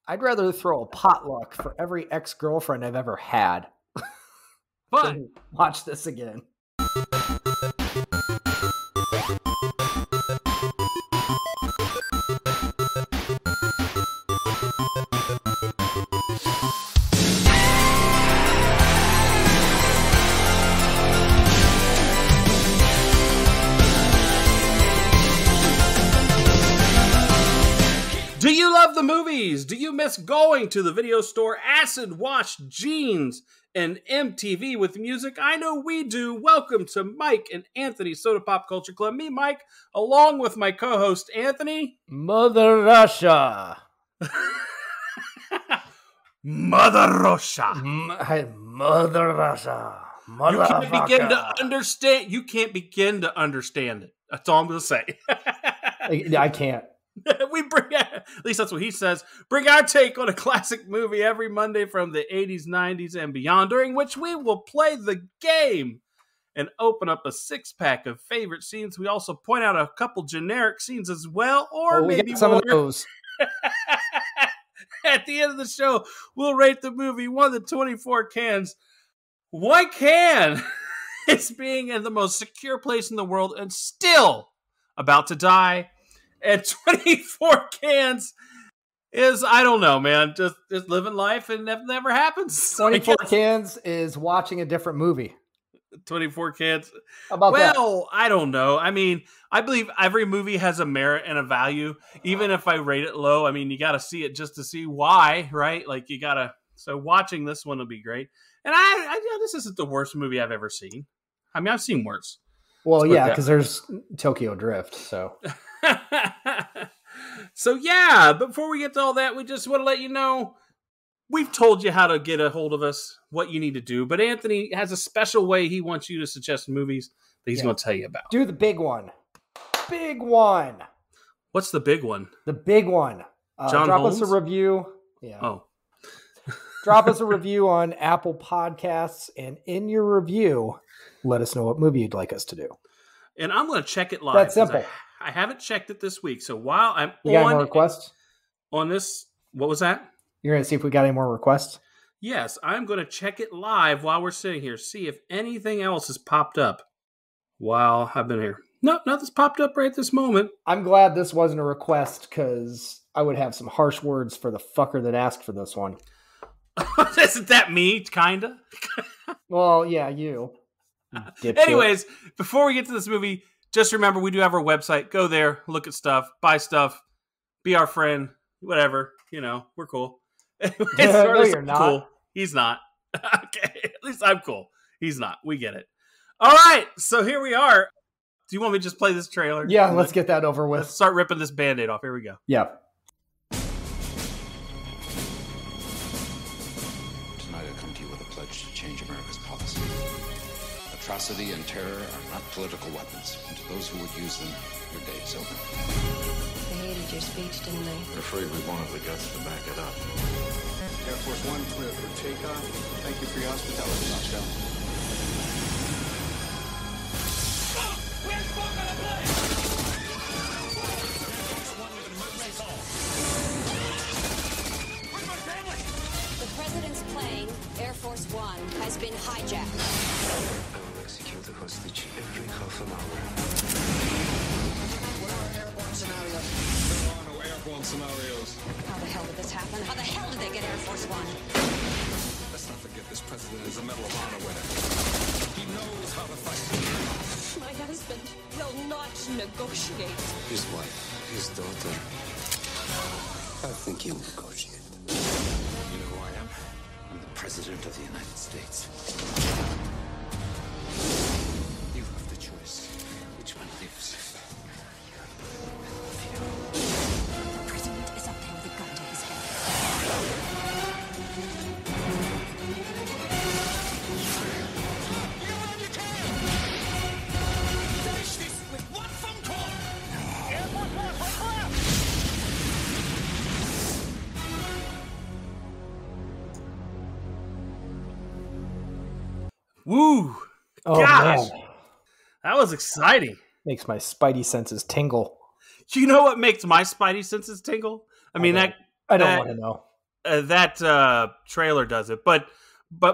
I'd rather throw a potluck for every ex-girlfriend I've ever had. But Watch this again. do you love the movies? Do you miss going to the video store, acid wash jeans, and MTV with music? I know we do. Welcome to Mike and Anthony's Soda Pop Culture Club. Me, Mike, along with my co-host, Anthony. Mother Russia. Mother Russia. Mother Russia. You can't begin to understand. You can't begin to understand it. That's all I'm going to say. I can't. We bring, at least that's what he says, bring our take on a classic movie every Monday from the 80s, 90s, and beyond, during which we will play the game and open up a six-pack of favorite scenes. We also point out a couple generic scenes as well, or maybe some more. of those. At the end of the show, we'll rate the movie 1 to 24 cans. One can is being in the most secure place in the world and still about to die. And 24 cans is, I don't know, man, just living life and it never happens. 24 cans is watching a different movie. 24 cans. How about that? Well, I don't know. I mean, I believe every movie has a merit and a value. Even if I rate it low, I mean, you got to see it just to see why, right? Like you got to, so watching this one will be great. And this isn't the worst movie I've ever seen. I mean, I've seen worse. Well, yeah, because there's Tokyo Drift, so. So, yeah, before we get to all that, we just want to let you know, we've told you how to get a hold of us, what you need to do, but Anthony has a special way he wants you to suggest movies that he's going to tell you about. Do the big one. Big one. What's the big one? The big one. John drop Holmes? us a review. Yeah. Oh. Drop us a review on Apple Podcasts, and in your review, let us know what movie you'd like us to do. And I'm going to check it live. That's simple. I haven't checked it this week. So while I'm you got any more requests? On this, what was that? You're going to see if we got any more requests? Yes, I'm going to check it live while we're sitting here. See if anything else has popped up while I've been here. No, nothing's popped up right this moment. I'm glad this wasn't a request because I would have some harsh words for the fucker that asked for this one. Isn't that me, kinda? Well, yeah, you. Anyways, before we get to this movie, just remember we do have our website. Go there, look at stuff, buy stuff, be our friend, whatever. You know, we're cool. No, you're not. Cool. He's not. Okay, at least I'm cool. He's not. We get it. All right, so here we are. Do you want me to just play this trailer? Yeah, let's get that over with. Let's start ripping this Band-Aid off. Here we go. Yeah. Tonight I come to you with a pledge to change America's policy. Atrocity and terror are not political weapons, and to those who would use them, your day is over. They hated your speech, didn't they? I'm afraid we won't have the guts to back it up. Air Force One clear for takeoff. Thank you for your hospitality, Moscow. The president's plane, Air Force One, has been hijacked. I will execute the hostage every half an hour. What are airborne scenarios? There are no airborne scenarios. How the hell did this happen? How the hell did they get Air Force One? Let's not forget this president is a Medal of Honor winner. He knows how to fight. My husband will not negotiate. His wife, his daughter. I think he'll negotiate. You know who I am? I'm the President of the United States. You have the choice. Which one lives? The president is up there with a gun to his head. Finish this with one phone call. Air Force One, hold fire. Woo! Oh, Gosh, man. that was exciting. Makes my spidey senses tingle. You know what makes my spidey senses tingle? I mean, I don't want to know. that trailer does it. But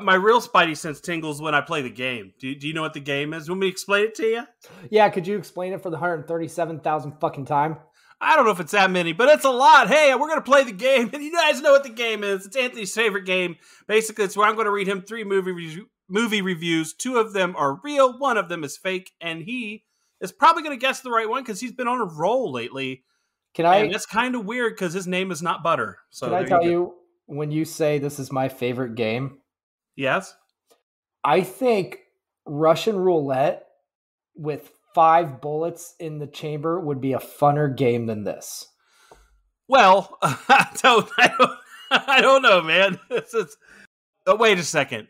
my real Spidey sense tingles when I play the game. Do you know what the game is? Want me to explain it to you? Yeah, could you explain it for the 137,000 fucking time? I don't know if it's that many, but it's a lot. Hey, we're going to play the game, and you guys know what the game is. It's Anthony's favorite game. Basically, it's where I'm going to read him 3 movie reviews. 2 of them are real, 1 of them is fake, and he is probably going to guess the right one because he's been on a roll lately. And that's kind of weird because his name is not Butter. So can I tell you, when you say this is my favorite game? Yes? I think Russian roulette with 5 bullets in the chamber would be a funner game than this. Well, I don't know, man. Wait a second.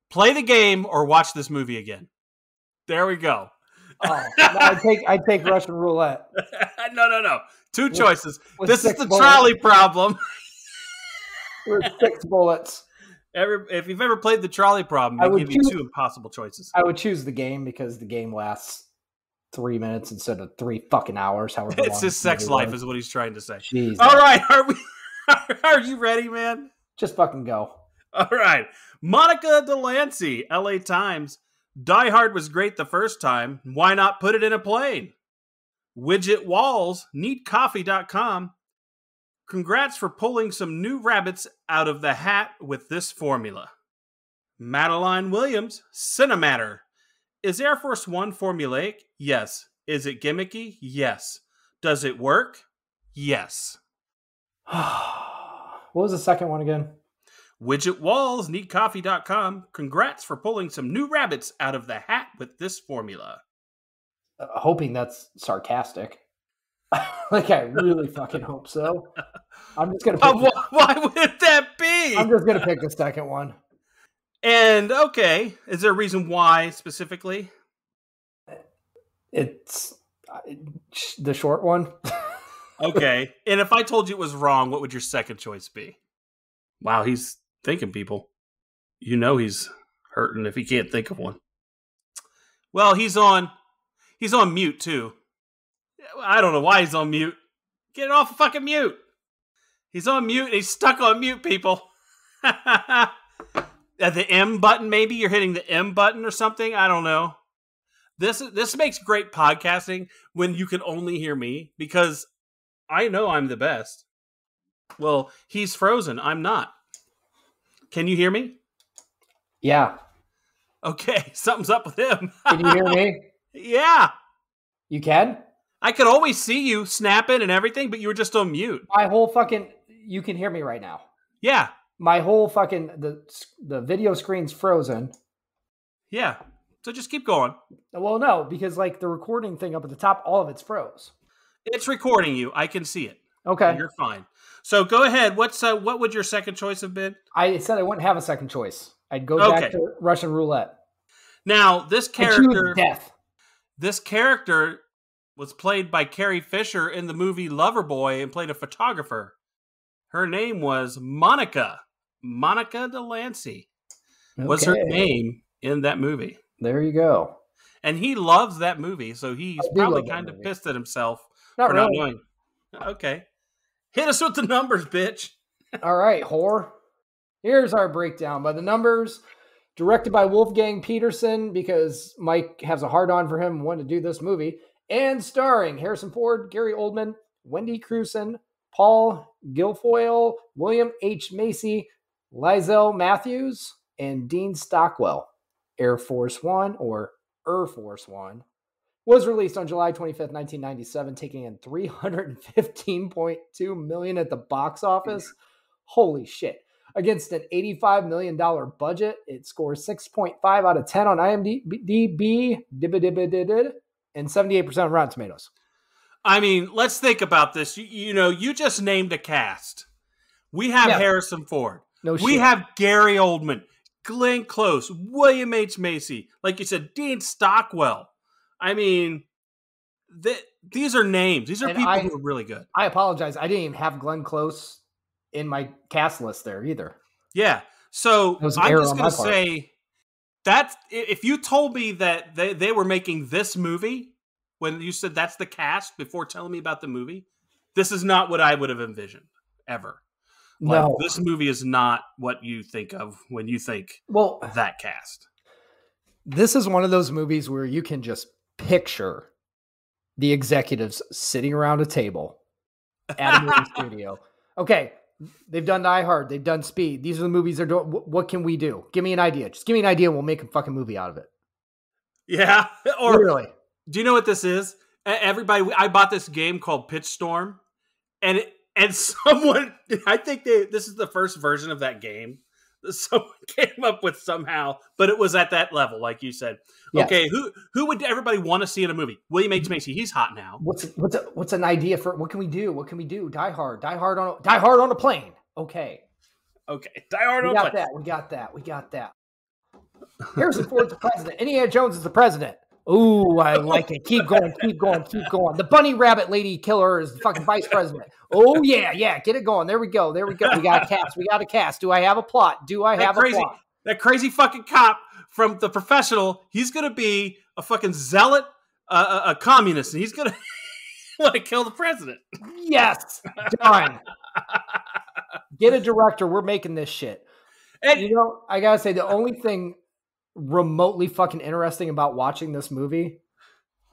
Play the game or watch this movie again. There we go. Oh, I take Russian roulette. No. 2 choices. With this is the 6 bullets. trolley problem. With 6 bullets. If you've ever played the trolley problem, they give you 2 impossible choices. I would choose the game because the game lasts 3 minutes instead of 3 fucking hours. However, it's his sex life, is what he's trying to say. Jesus. All right, are you ready, man? Just fucking go. All right, Monica Delancey, LA Times. Die Hard was great the first time. Why not put it in a plane? Widget Walls, neatcoffee.com. Congrats for pulling some new rabbits out of the hat with this formula. Madeline Williams, Cinematter. Is Air Force One formulaic? Yes. Is it gimmicky? Yes. Does it work? Yes. What was the second one again? Widget Walls, neatcoffee.com. Congrats for pulling some new rabbits out of the hat with this formula. Hoping that's sarcastic. Like, I really fucking hope so. I'm just going to pick... Why would that be? I'm just going to pick the second one. And, okay, is there a reason why specifically? It's the short one. Okay, and if I told you it was wrong, what would your second choice be? Wow, he's thinking, people. You know he's hurting if he can't think of one. Well, he's on mute, too. I don't know why he's on mute. Get it off of fucking mute. He's on mute. He's stuck on mute, people. At the M button, maybe you're hitting the M button or something. I don't know. This makes great podcasting when you can only hear me because I know I'm the best. Well, he's frozen. I'm not. Can you hear me? Yeah. Okay, something's up with him. Can you hear me? Yeah. You can? I could always see you snapping and everything, but you were just on mute. My whole fucking... You can hear me right now. Yeah. My whole fucking... The video screen's frozen. Yeah. So just keep going. Well, no, because like the recording thing up at the top, all of it's froze. It's recording you. I can see it. Okay. You're fine. So go ahead. What would your second choice have been? I said I wouldn't have a second choice. I'd go back to Russian roulette. Now, this character... Death. This character was played by Carrie Fisher in the movie Loverboy and played a photographer. Her name was Monica. Monica Delancey was her name in that movie. There you go. And he loves that movie, so he's probably kind of pissed at himself for not knowing. Okay. Hit us with the numbers, bitch. All right, whore. Here's our breakdown by the numbers. Directed by Wolfgang Peterson, because Mike has a hard-on for him and wanted to do this movie. And starring Harrison Ford, Gary Oldman, Wendy Crewson, Paul Guilfoyle, William H. Macy, Lizelle Matthews, and Dean Stockwell. Air Force One, or Air Force One, was released on July 25th, 1997, taking in $315.2 million at the box office. Holy shit. Against an $85 million budget, it scores 6.5 out of 10 on IMDb and 78% on Rotten Tomatoes. I mean, let's think about this. You just named a cast. We have Harrison Ford. We have Gary Oldman, Glenn Close, William H. Macy, like you said, Dean Stockwell. I mean, these are names. These are people who are really good. I apologize. I didn't even have Glenn Close in my cast list there either. Yeah. So I'm just going to say that if you told me that they were making this movie, when you said that's the cast before telling me about the movie, this is not what I would have envisioned ever. Like, No. this movie is not what you think of when you think Well, that cast. this is one of those movies where you can just picture the executives sitting around a table at a movie studio. Okay, they've done Die Hard, they've done Speed. These are the movies they're doing. What can we do? Give me an idea. Just give me an idea and we'll make a fucking movie out of it. Yeah. Or Literally. do you know what this is? Everybody, I bought this game called Pitch Storm, and someone, I think this is the first version of that game that someone came up with somehow, but it was at that level, like you said. Yes. Okay, who would everybody want to see in a movie? William H. Macy, he's hot now. What's an idea for what can we do? What can we do? Die Hard on a plane. Okay. Okay, Die Hard on We a got plane. that. We got that. Harrison Ford's the president. Indiana Jones is the president. Ooh, I like it. Keep going. The bunny rabbit lady killer is the fucking vice president. Oh, yeah. Get it going. There we go. We got a cast. Do I have a plot? A plot? That crazy fucking cop from The Professional, he's going to be a fucking zealot, a communist, and he's going to want to kill the president. Yes. Done. Get a director. We're making this shit. And You know, I got to say, the only thing remotely fucking interesting about watching this movie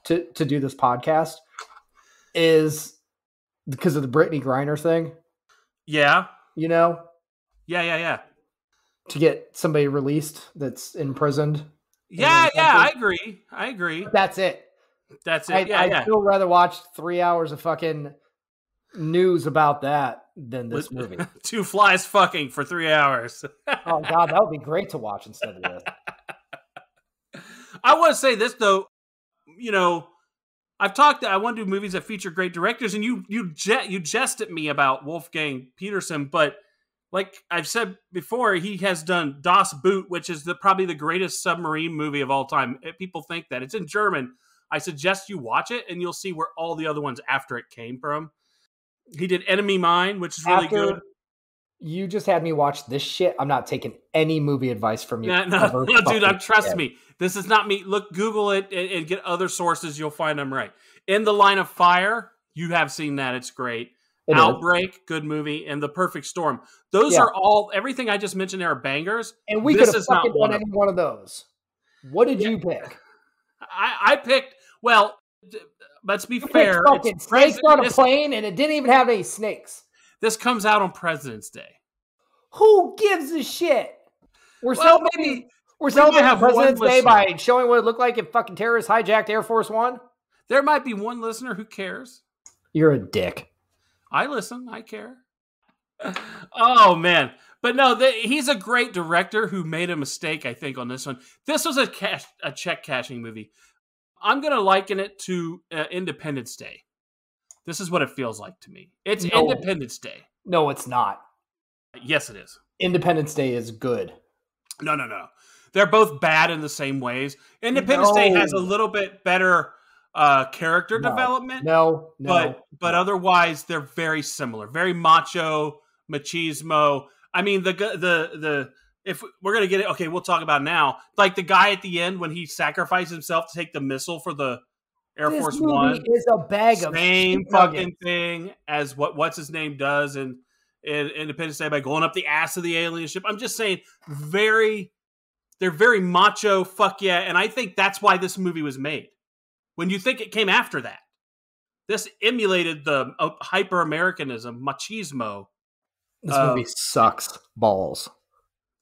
to do this podcast is because of the Brittany Griner thing, yeah. you know, Yeah. to get somebody released that's imprisoned. Yeah, in I country. agree. That's it. That's it. I'd still rather watch 3 hours of fucking news about that than this movie. Two flies fucking for 3 hours. Oh God, that would be great to watch instead of this. I want to say this though, you know, I want to do movies that feature great directors, and you jest at me about Wolfgang Petersen, but like I've said before, he has done Das Boot, which is probably the greatest submarine movie of all time. People think that it's in German. I suggest you watch it, and you'll see where all the other ones after it came from. He did Enemy Mine, which is really good. You just had me watch this shit. I'm not taking any movie advice from you. No, dude, trust me. This is not me. Look, Google it and get other sources. You'll find them right. In the Line of Fire, you have seen that. It's great. Outbreak, good movie. And The Perfect Storm. Those are all, everything I just mentioned there are bangers. And we could have fucking done any one of those. What did you pick? I picked, well, let's be fair. Fucking snakes on a plane, and it didn't even have any snakes. This comes out on President's Day. Who gives a shit? We're celebrating President's Day by showing what it looked like if fucking terrorists hijacked Air Force One. There might be one listener who cares. You're a dick. I listen. I care. Oh, man. But no, he's a great director who made a mistake, I think, on this one. This was a check-cashing movie. I'm going to liken it to Independence Day. This is what it feels like to me. It's Independence Day. No, it's not. Yes, it is. Independence Day is good. No. They're both bad in the same ways. Independence Day has a little bit better character development. But otherwise, they're very similar. Very macho, machismo. I mean, the if we're gonna get it, okay, we'll talk about it now. Like the guy at the end when he sacrificed himself to take the missile for the Air Force One is a bag of same fucking thing as what's his name does in Independence Day by going up the ass of the alien ship. I'm just saying, they're very macho, fuck yeah, and I think that's why this movie was made. When you think it came after that, this emulated the hyper-Americanism, machismo. This movie sucks balls.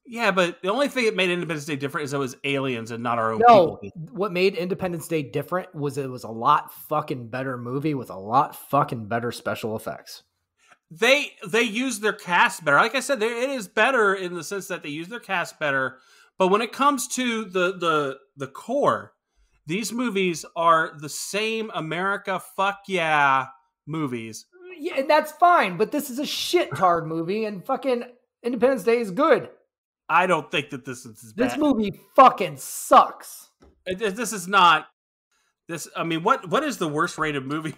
Yeah, but the only thing that made Independence Day different is it was aliens and not our own people. What made Independence Day different was it was a lot fucking better movie with a lot fucking better special effects. They use their cast better. Like I said, it is better in the sense that they use their cast better. But when it comes to the core, these movies are the same America fuck yeah movies. Yeah, and that's fine, but this is a shit-tard movie, and fucking Independence Day is good. I don't think that this is bad. This movie fucking sucks. This is not... I mean, what is the worst rated movie?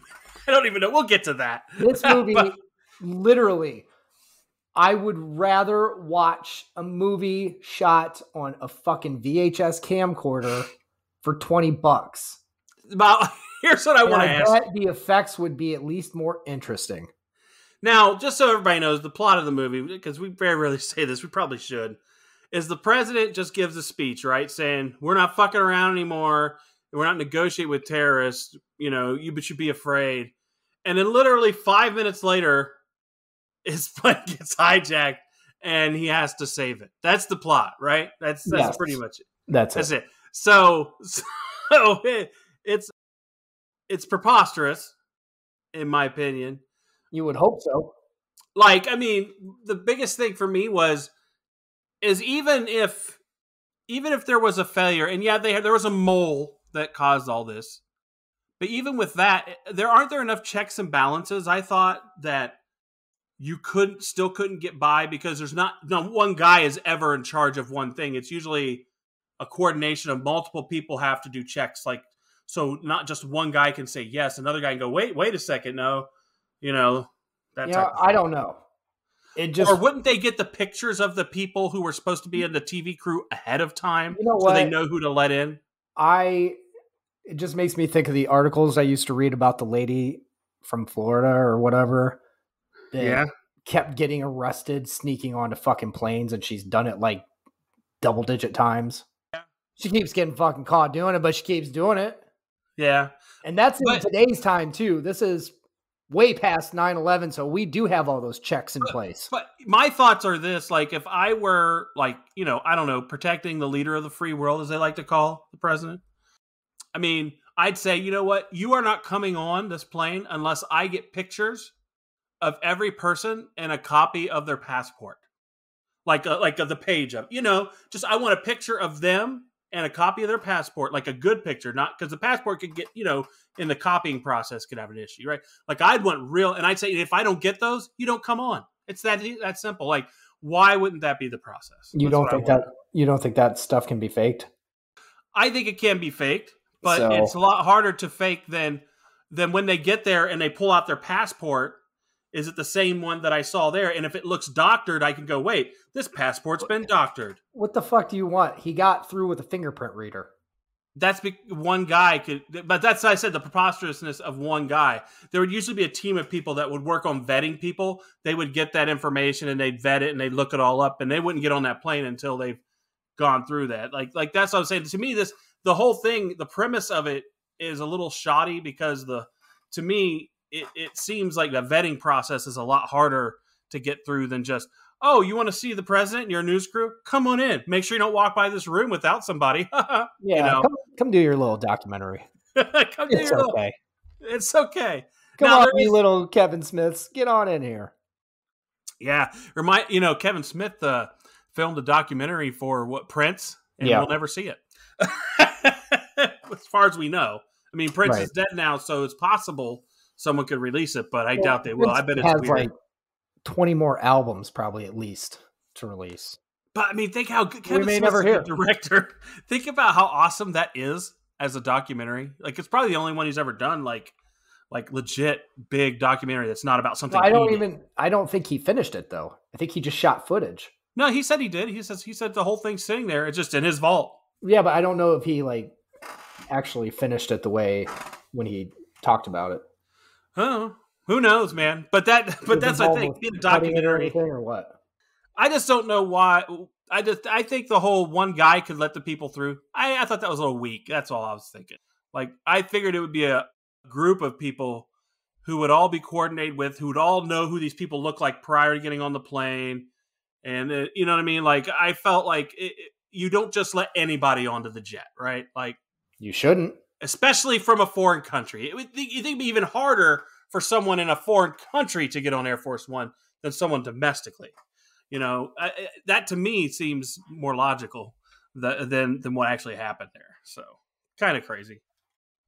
I don't even know. We'll get to that. This movie, literally, I would rather watch a movie shot on a fucking VHS camcorder for $20. Here's what I want to ask. The effects would be at least more interesting. Now, just so everybody knows, the plot of the movie, because we very rarely say this, we probably should, is the president just gives a speech, right, saying, we're not fucking around anymore, we're not negotiating with terrorists, you know, you should be afraid. And then literally 5 minutes later, his plane gets hijacked, and he has to save it. That's the plot, right? That's Yes. pretty much it. That's it. So it's preposterous, in my opinion. You would hope so. Like, I mean, the biggest thing for me is even if there was a failure, and yeah, there was a mole that caused all this, but even with that, aren't there enough checks and balances? I thought that you still couldn't get by because there's no one guy is ever in charge of one thing. It's usually a coordination of multiple people have to do checks. Like, so not just one guy can say yes, another guy can go, wait a second, no, you know, that type of thing. I don't know. It just, or wouldn't they get the pictures of the people who were supposed to be in the TV crew ahead of time, You know so what? they know who to let in? It just makes me think of the articles I used to read about the lady from Florida or whatever that kept getting arrested sneaking onto fucking planes, and she's done it like double digit times. Yeah. She keeps getting fucking caught doing it, but she keeps doing it. Yeah. And that's in today's time too. This is way past 9/11, so we do have all those checks in place. But my thoughts are this, like, if I were, like, you know, I don't know, protecting the leader of the free world, as they like to call the president, I mean, I'd say, you know what? You are not coming on this plane unless I get pictures of every person and a copy of their passport. Like of the page of, you know, just I want a picture of them and a copy of their passport, like a good picture, not because the passport could get, you know, in the copying process could have an issue, right? Like I'd want real, and I'd say if I don't get those, you don't come on. It's that simple. Like, why wouldn't that be the process? You don't think that stuff can be faked? I think it can be faked, but it's a lot harder to fake than when they get there and they pull out their passport. Is it the same one that I saw there? And if it looks doctored, I can go, wait, this passport's been doctored. What the fuck do you want? He got through with a fingerprint reader. That's one guy could, but that's, I said, the preposterousness of one guy. There would usually be a team of people that would work on vetting people. They would get that information and they'd vet it and they'd look it all up, and they wouldn't get on that plane until they've gone through that. Like that's what I'm saying. To me, the whole thing, the premise of it is a little shoddy because to me, it seems like the vetting process is a lot harder to get through than just, oh, you want to see the president and your news crew? Come on in. Make sure you don't walk by this room without somebody. Yeah, you know? come do your little documentary. It's okay. Come on, you little Kevin Smiths. Get on in here. Yeah. Kevin Smith filmed a documentary for Prince, and we'll never see it. As far as we know. I mean, Prince is dead now, so it's possible someone could release it, but I doubt they will. I bet it's weird. Like 20 more albums, probably at least, to release. But I mean, think how good Kevin Smith's a good director. Think about how awesome that is as a documentary. Like, it's probably the only one he's ever done, like legit big documentary that's not about something. I don't think he finished it though. I think he just shot footage. No, he said he did. He said the whole thing's sitting there. It's just in his vault. Yeah, but I don't know if he actually finished it the way when he talked about it. Oh, who knows, man? But that's I think in a documentary or what? I just don't know why. I think the whole one guy could let the people through. I thought that was a little weak. That's all I was thinking. Like, I figured it would be a group of people who would all be coordinated with, who would all know who these people look like prior to getting on the plane. And you know what I mean? Like, I felt like you don't just let anybody onto the jet, right? Like, you shouldn't. Especially from a foreign country. You think it'd be even harder for someone in a foreign country to get on Air Force One than someone domestically. You know, that to me seems more logical than what actually happened there. So, kind of crazy.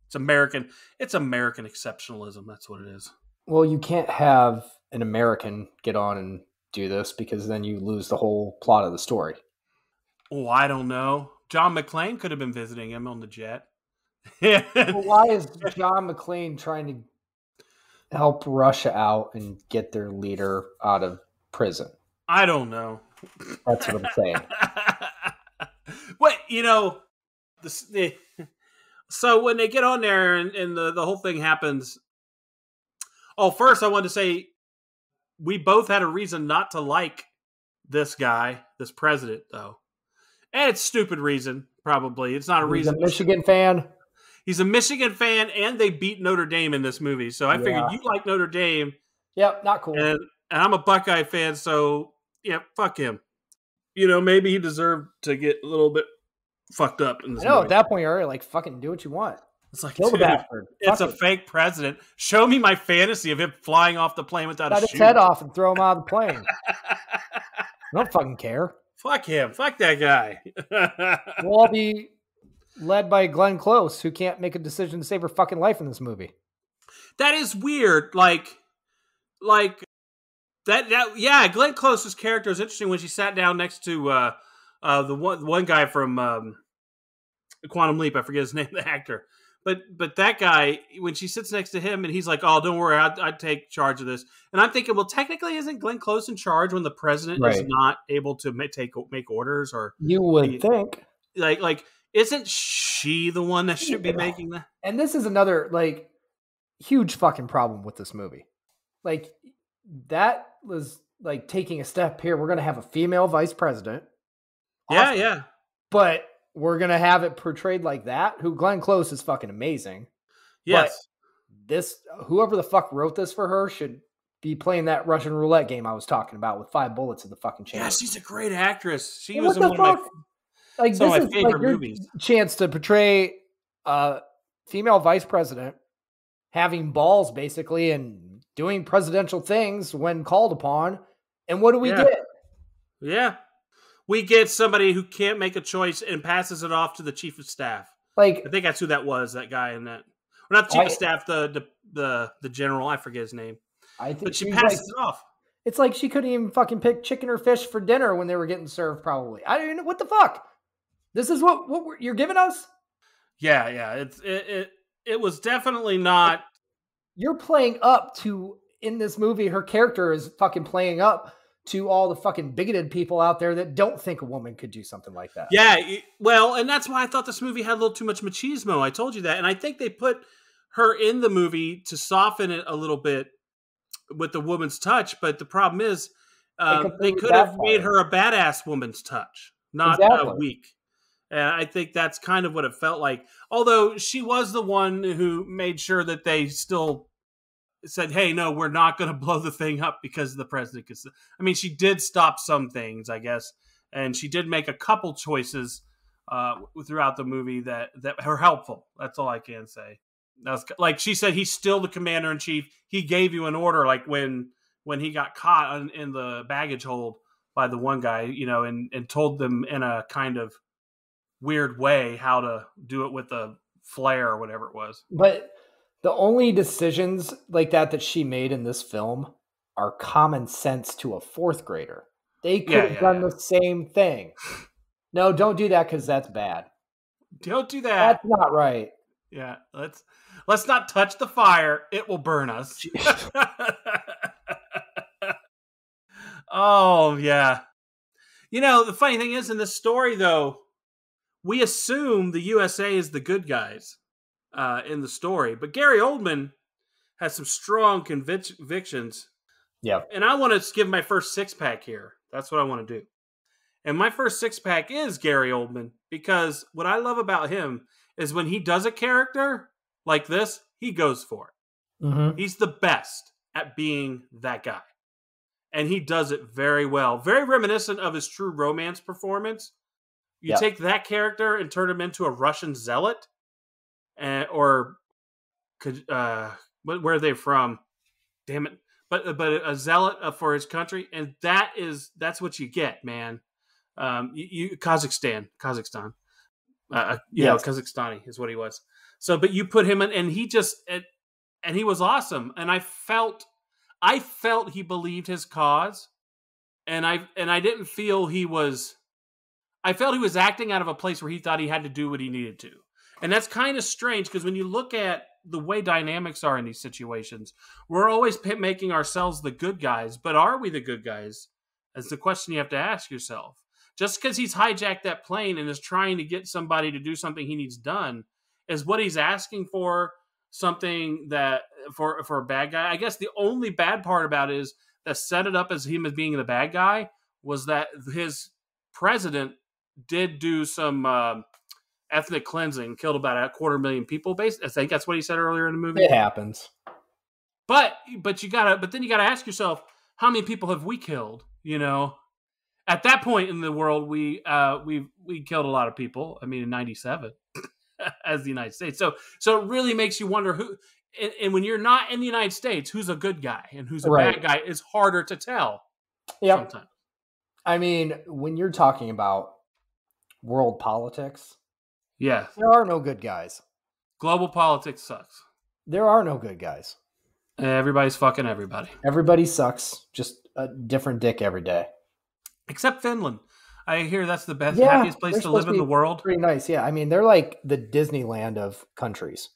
It's American exceptionalism. That's what it is. Well, you can't have an American get on and do this because then you lose the whole plot of the story. Oh, I don't know. John McClane could have been visiting him on the jet. Well, why is John McClane trying to help Russia out and get their leader out of prison? I don't know. That's what I'm saying. What, so when they get on there and the whole thing happens. Oh, first I wanted to say we both had a reason not to like this guy, this president, though. And it's a stupid reason, probably. It's not a reason. He's a Michigan fan. He's a Michigan fan, and they beat Notre Dame in this movie. So I figured you like Notre Dame. Yep, not cool. And I'm a Buckeye fan, so, yeah, fuck him. You know, maybe he deserved to get a little bit fucked up in this movie. At that point, you're already like, fucking do what you want. It's like, kill the bastard. It's a fake president. Show me my fantasy of him flying off the plane without Cut a his shoe. head off and throw him out of the plane. I don't fucking care. Fuck him. Fuck that guy. We'll all be led by Glenn Close, who can't make a decision to save her fucking life in this movie. That is weird. Like that. Yeah, Glenn Close's character is interesting when she sat down next to the one guy from Quantum Leap. I forget his name, the actor. But that guy, when she sits next to him and he's like, "Oh, don't worry, I'd take charge of this." And I'm thinking, well, technically, isn't Glenn Close in charge when the president is not able to make orders? Or you would think, like, isn't she the one that should be making that? And this is another like huge fucking problem with this movie. Like that was like taking a step here. We're gonna have a female vice president. Awesome. Yeah. But we're going to have it portrayed like that, who Glenn Close is fucking amazing. Yes. But whoever the fuck wrote this for her should be playing that Russian roulette game I was talking about with 5 bullets in the fucking chamber. Yeah, she's a great actress. She was was in one of my favorite movies. Chance to portray a female vice president having balls basically and doing presidential things when called upon. And what do we get? Yeah. We get somebody who can't make a choice and passes it off to the chief of staff. Like, I think that's who that was, that guy in that. Or not the chief of staff, the general. I forget his name. I think but she passes it off. It's like she couldn't even fucking pick chicken or fish for dinner when they were getting served, probably. I don't even know. What the fuck? This is what you're giving us? Yeah. It was definitely not. You're playing up to, in this movie, her character is fucking playing up to all the fucking bigoted people out there that don't think a woman could do something like that. Yeah, well, and that's why I thought this movie had a little too much machismo. I told you that. And I think they put her in the movie to soften it a little bit with the woman's touch. But the problem is they could have made her a badass woman's touch, not weak. And I think that's kind of what it felt like. Although she was the one who made sure that they still said, "Hey, no, we're not going to blow the thing up because the president could." I mean, she did stop some things, I guess, and she did make a couple choices throughout the movie that are helpful. That's all I can say. That's like she said, he's still the commander in chief. He gave you an order, like when he got caught in the baggage hold by the one guy, and told them in a kind of weird way how to do it with a flare or whatever it was. But the only decisions like that she made in this film are common sense to a 4th grader. They could have done the same thing. No, don't do that because that's bad. Don't do that. That's not right. Yeah, let's not touch the fire. It will burn us. Oh, yeah. The funny thing is in this story, though, we assume the USA is the good guys. In the story, but Gary Oldman has some strong convictions. Yeah, and I want to give my first 6-pack here. That's what I want to do. And my first 6-pack is Gary Oldman, because what I love about him is when he does a character like this, he goes for it. Mm-hmm. He's the best at being that guy, and he does it very well. Very reminiscent of his True Romance performance. You take that character and turn him into a Russian zealot. Where are they from? Damn it! But a zealot for his country, and that's what you get, man. Kazakhstan, Kazakhstani is what he was. So, but you put him in, and he was awesome, and I felt he believed his cause, and I didn't feel he was. I felt he was acting out of a place where he thought he had to do what he needed to. And that's kind of strange because when you look at the way dynamics are in these situations, we're always making ourselves the good guys. But are we the good guys? That's the question you have to ask yourself. Just because he's hijacked that plane and is trying to get somebody to do something he needs done, is what he's asking for something that for a bad guy? I guess the only bad part about it is that set it up as him as being the bad guy was that his president did do some ethnic cleansing, killed about 250,000 people. I think that's what he said earlier in the movie. It happens. But then you gotta ask yourself, how many people have we killed? You know, at that point in the world, we killed a lot of people. I mean, in '97, as the United States. So it really makes you wonder who. And when you're not in the United States, who's a good guy and who's a bad guy is harder to tell. Yeah. Sometimes. I mean, when you're talking about world politics, yeah, there are no good guys. Global politics sucks. There are no good guys. Everybody's fucking everybody. Everybody sucks. Just a different dick every day. Except Finland. I hear that's the best, happiest place to live in the world. Pretty nice, yeah. I mean, they're like the Disneyland of countries.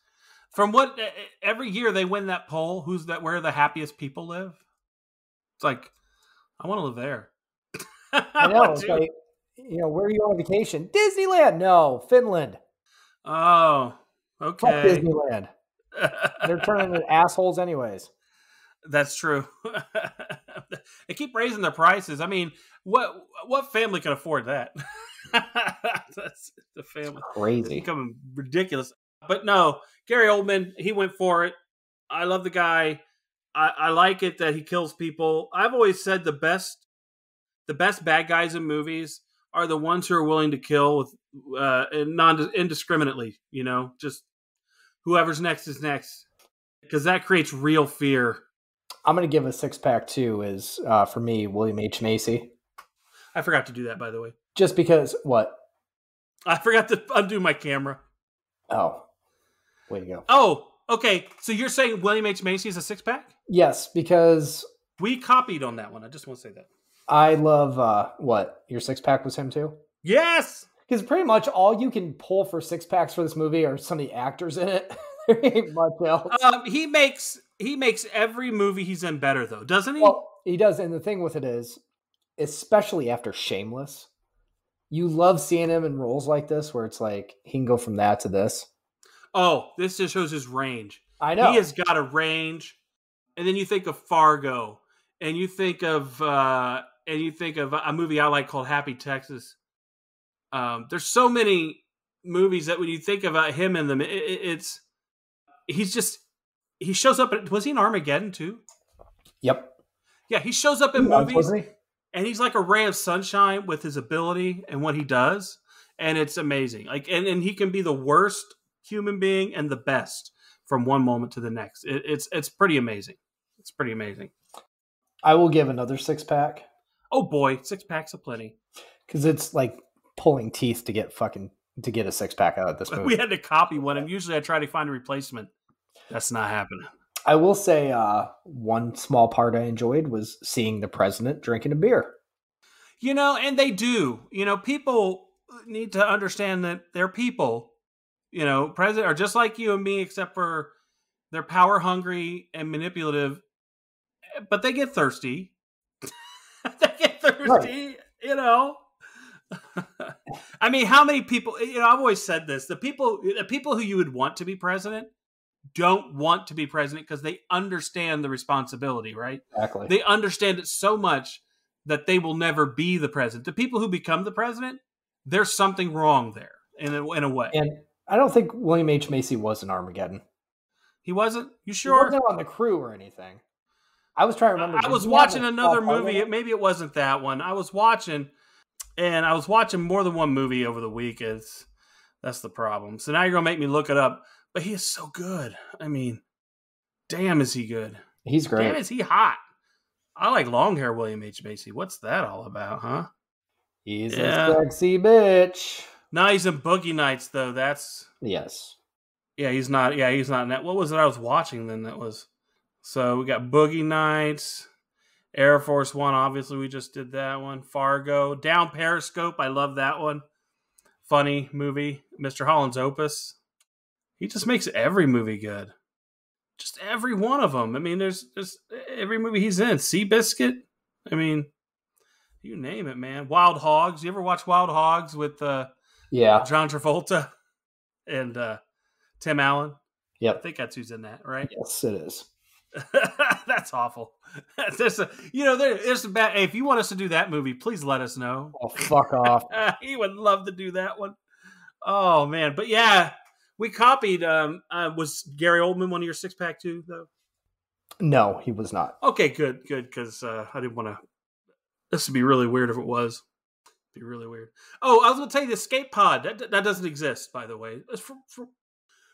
From what every year they win that poll, where the happiest people live? It's like, I want to live there. I know. It's like, where are you on vacation? Disneyland. No, Finland. Oh, okay. Fuck Disneyland. They're turning into assholes anyways. That's true. They keep raising their prices. I mean, what family can afford that? That's the family. Crazy. It's becoming ridiculous. But no, Gary Oldman, he went for it. I love the guy. I like it that he kills people. I've always said the best bad guys in movies are the ones who are willing to kill indiscriminately. Just whoever's next is next, because that creates real fear. I'm going to give a 6-pack too. Is for me William H. Macy. I forgot to do that, by the way. Just because what? I forgot to undo my camera. Oh, way to go. Oh, okay. So you're saying William H. Macy is a 6-pack? Yes, because we copied on that one. I just want to say that. I love what? Your 6-pack was him too? Yes. Because pretty much all you can pull for 6-packs for this movie are some of the actors in it. There ain't much else. He makes every movie he's in better though, doesn't he? Well, he does, and the thing with it is, especially after Shameless, you love seeing him in roles like this where it's like he can go from that to this. Oh, this just shows his range. I know. He has got a range. And then you think of Fargo, and you think of a movie I like called Happy Texas. There's so many movies that when you think about him in them, he shows up. Was he in Armageddon too? Yep. Yeah, he shows up in movies, wasn't he? and he's like a ray of sunshine with his ability and what he does, and it's amazing. Like, and he can be the worst human being and the best from one moment to the next. It's pretty amazing. It's pretty amazing. I will give another 6-pack. Oh boy, 6-packs of plenty. Because it's like pulling teeth to get a 6-pack out of this movie. We had to copy one, and usually I try to find a replacement. That's not happening. I will say one small part I enjoyed was seeing the president drinking a beer. And they do. People need to understand that they're people. President are just like you and me, except for they're power hungry and manipulative, but they get thirsty. They get thirsty, right. I mean, how many people, I've always said this, the people who you would want to be president don't want to be president because they understand the responsibility, right? Exactly. They understand it so much that they will never be the president. The people who become the president, there's something wrong there in a way. And I don't think William H. Macy was in Armageddon. He wasn't? You sure? He wasn't on the crew or anything. I was trying to remember. I was watching another movie. Maybe it wasn't that one. I was watching more than one movie over the week. That's the problem. So now you're going to make me look it up. But he is so good. I mean, damn, is he good? He's great. Damn, is he hot? I like long hair William H. Macy. What's that all about, huh? He's a sexy bitch. No, he's in Boogie Nights, though. Yes. Yeah, he's not in that. What was it I was watching then that was... So we got Boogie Nights, Air Force One, obviously we just did that one. Fargo, Down Periscope, I love that one. Funny movie. Mr. Holland's Opus. He just makes every movie good. Just every one of them. I mean, there's every movie he's in. Seabiscuit. I mean, you name it, man. Wild Hogs. You ever watch Wild Hogs with John Travolta and Tim Allen? Yep. I think that's who's in that, right? Yes, it is. That's awful. There's a bad. Hey, if you want us to do that movie, please let us know. Oh, fuck off. He would love to do that one. Oh man, but yeah, we copied. Was Gary Oldman one of your 6-pack too, though? No, he was not. Okay, good, because I didn't want to. This would be really weird if it was. It'd be really weird. Oh, I was going to tell you the escape pod that doesn't exist, by the way.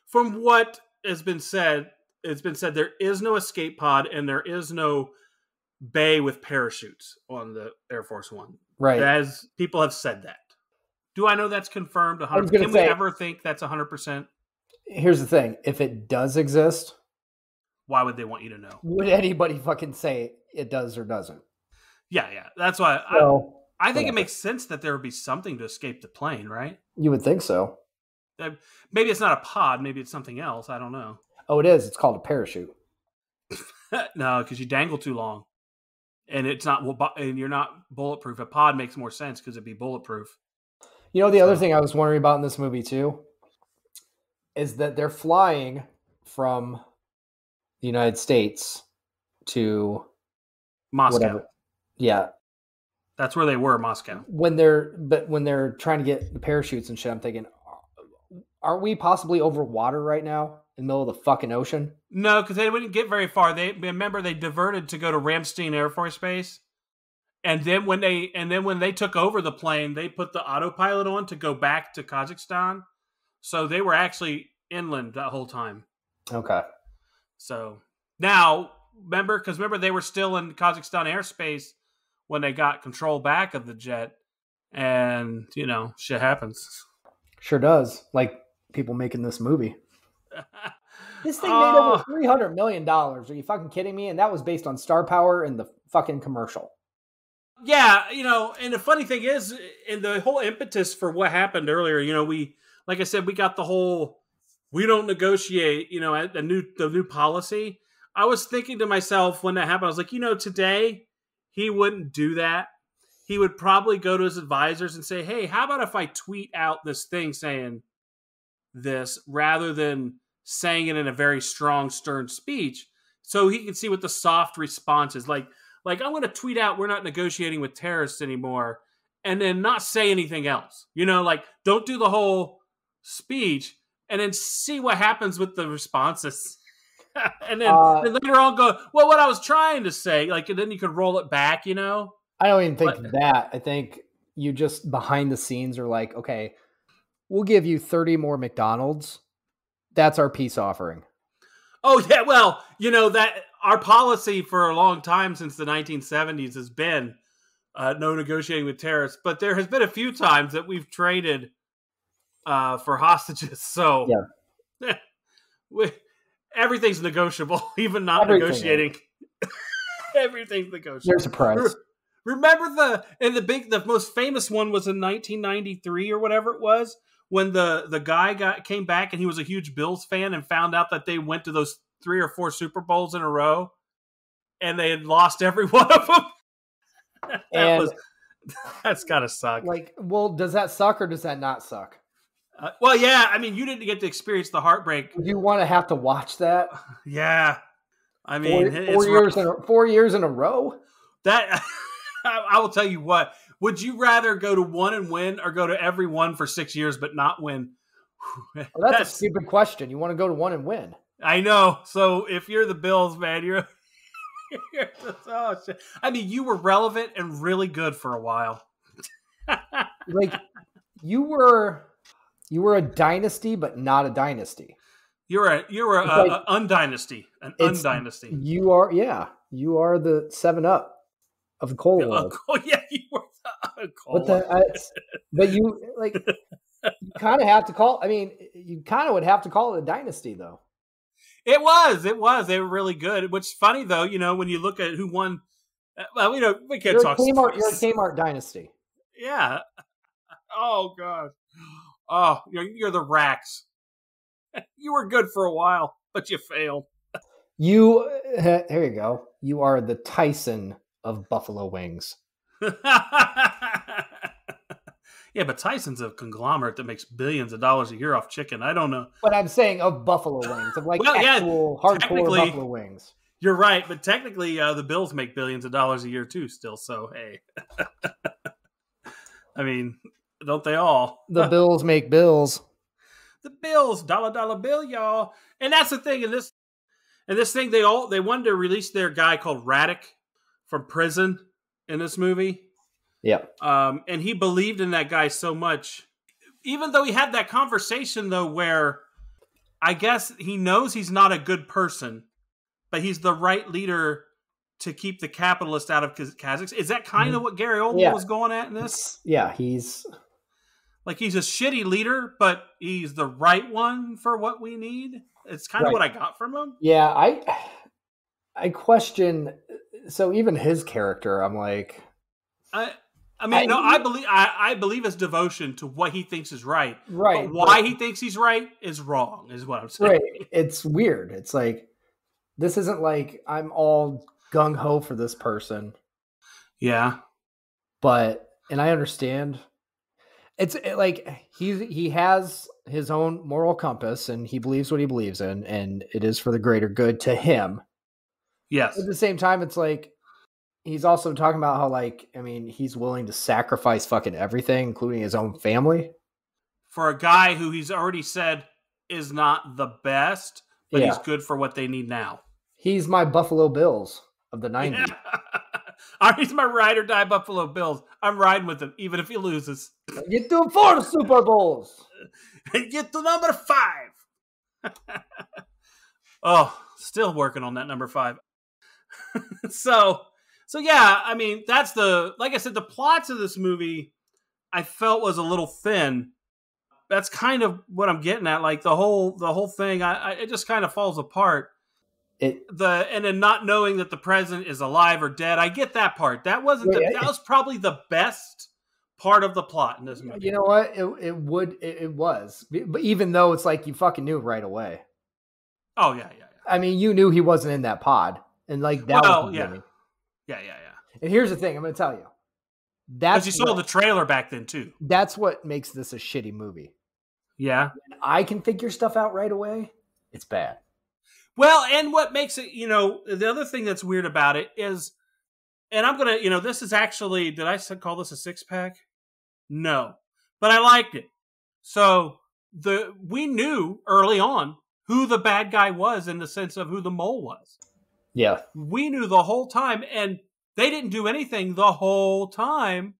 From what has been said, it's been said there is no escape pod and there is no bay with parachutes on the Air Force One. Right. As people have said that. Do I know that's confirmed 100%? Can we ever think that's 100%? Here's the thing. If it does exist, why would they want you to know? Would anybody fucking say it does or doesn't? Yeah. That's why I think it makes sense that there would be something to escape the plane, right? You would think so. Maybe it's not a pod. Maybe it's something else. I don't know. Oh, it is. It's called a parachute. No, because you dangle too long. And it's not, and you're not bulletproof. A pod makes more sense because it'd be bulletproof. You know, the other thing I was wondering about in this movie too is that they're flying from the United States to Moscow. Whatever. Yeah. That's where they were, Moscow. When they're trying to get the parachutes and shit, I'm thinking, aren't we possibly over water right now in the middle of the fucking ocean? No, because they wouldn't get very far. They diverted to go to Ramstein Air Force Base. And then when they took over the plane, they put the autopilot on to go back to Kazakhstan. So they were actually inland that whole time. Okay. So now, remember they were still in Kazakhstan airspace when they got control back of the jet. And, shit happens. Sure does. Like people making this movie. This thing made over $300 million. Are you fucking kidding me? And that was based on star power and the fucking commercial. Yeah, and the funny thing is, in the whole impetus for what happened earlier, we, like I said, we got the whole, we don't negotiate, the new policy. I was thinking to myself when that happened, I was like, today he wouldn't do that. He would probably go to his advisors and say, hey, how about if I tweet out this thing saying this rather than saying it in a very strong, stern speech so he can see what the soft response is. Like I'm going to tweet out we're not negotiating with terrorists anymore and then not say anything else. Don't do the whole speech and then see what happens with the responses. and then later on go, well, what I was trying to say, and then you could roll it back, I don't even think that. I think you just behind the scenes are like, okay, we'll give you 30 more McDonald's. That's our peace offering. Oh, yeah. Well, that our policy for a long time since the 1970s has been no negotiating with terrorists. But there has been a few times that we've traded for hostages. So everything's negotiable, even not negotiating. Everything's negotiable. There's a price. Remember the most famous one was in 1993 or whatever it was, when the guy came back and he was a huge Bills fan and found out that they went to those 3 or 4 Super Bowls in a row and they had lost every one of them. That's gotta suck. Does that suck or does that not suck? Well, yeah. I mean, you didn't get to experience the heartbreak. You want to have to watch that? Yeah. I mean, 4 years in a row. That I will tell you what. Would you rather go to one and win or go to every one for 6 years but not win? Well, that's a stupid question. You want to go to one and win. I know. So if you're the Bills, man, you're oh shit. I mean, you were relevant and really good for a while. You were a dynasty, but not a dynasty. You were an undynasty. An undynasty. You are the 7-Up of the cola world. Yeah, you were the cola. But you you kind of have to call. I mean, you kind of would have to call it a dynasty, though. It was. They were really good. Which is funny though, when you look at who won. Well, we can't talk. You're a Kmart dynasty. Yeah. Oh God. Oh, you're the Racks. You were good for a while, but you failed. There you go. You are the Tyson of Buffalo Wings. Yeah, but Tyson's a conglomerate that makes billions of dollars a year off chicken. I don't know. But I'm saying of Buffalo Wings, of hardcore Buffalo Wings. You're right, but technically, the Bills make billions of dollars a year too. Still, so hey, I mean, don't they all? The Bills make bills. The Bills, dollar bill, y'all. And that's the thing in this thing. They wanted to release their guy called Raddick from prison in this movie. Yep. And he believed in that guy so much, even though he had that conversation though, where I guess he knows he's not a good person, but he's the right leader to keep the capitalist out of Kazakhstan. Is that kind of what Gary Oldman was going at in this? Yeah, he's a shitty leader, but he's the right one for what we need. It's kind of what I got from him. Yeah, I question. So even his character, I'm like, I believe his devotion to what he thinks is right. Right. But why he thinks he's right is wrong, is what I'm saying. Right. It's weird. It's like, this isn't like I'm all gung ho for this person. Yeah. And I understand. Like he has his own moral compass and he believes what he believes in, and it is for the greater good to him. Yes. At the same time, it's like, he's also talking about how, like, I mean, he's willing to sacrifice fucking everything, including his own family, for a guy who he's already said is not the best, but he's good for what they need now. He's my Buffalo Bills of the 90s. Yeah. He's my ride or die Buffalo Bills. I'm riding with him, even if he loses. Get to 4 Super Bowls. Get to number 5. Oh, still working on that number 5. So yeah, I mean, that's like I said, the plots of this movie I felt was a little thin. That's kind of what I'm getting at. Like the whole thing, it just kind of falls apart. And then not knowing that the president is alive or dead, I get that part. That was probably the best part of the plot in this movie. You know what? It was, but even though it's like you fucking knew right away. Oh yeah. I mean, you knew he wasn't in that pod, and like that. Well, yeah. And here's the thing: I'm going to tell you. Because you saw the trailer back then too. That's what makes this a shitty movie. Yeah, when I can figure stuff out right away, it's bad. Well, and what makes it, the other thing that's weird about it is, and I'm going to, this is actually, did I call this a 6-pack? No, but I liked it. So we knew early on who the bad guy was in the sense of who the mole was. Yeah. We knew the whole time, and they didn't do anything the whole time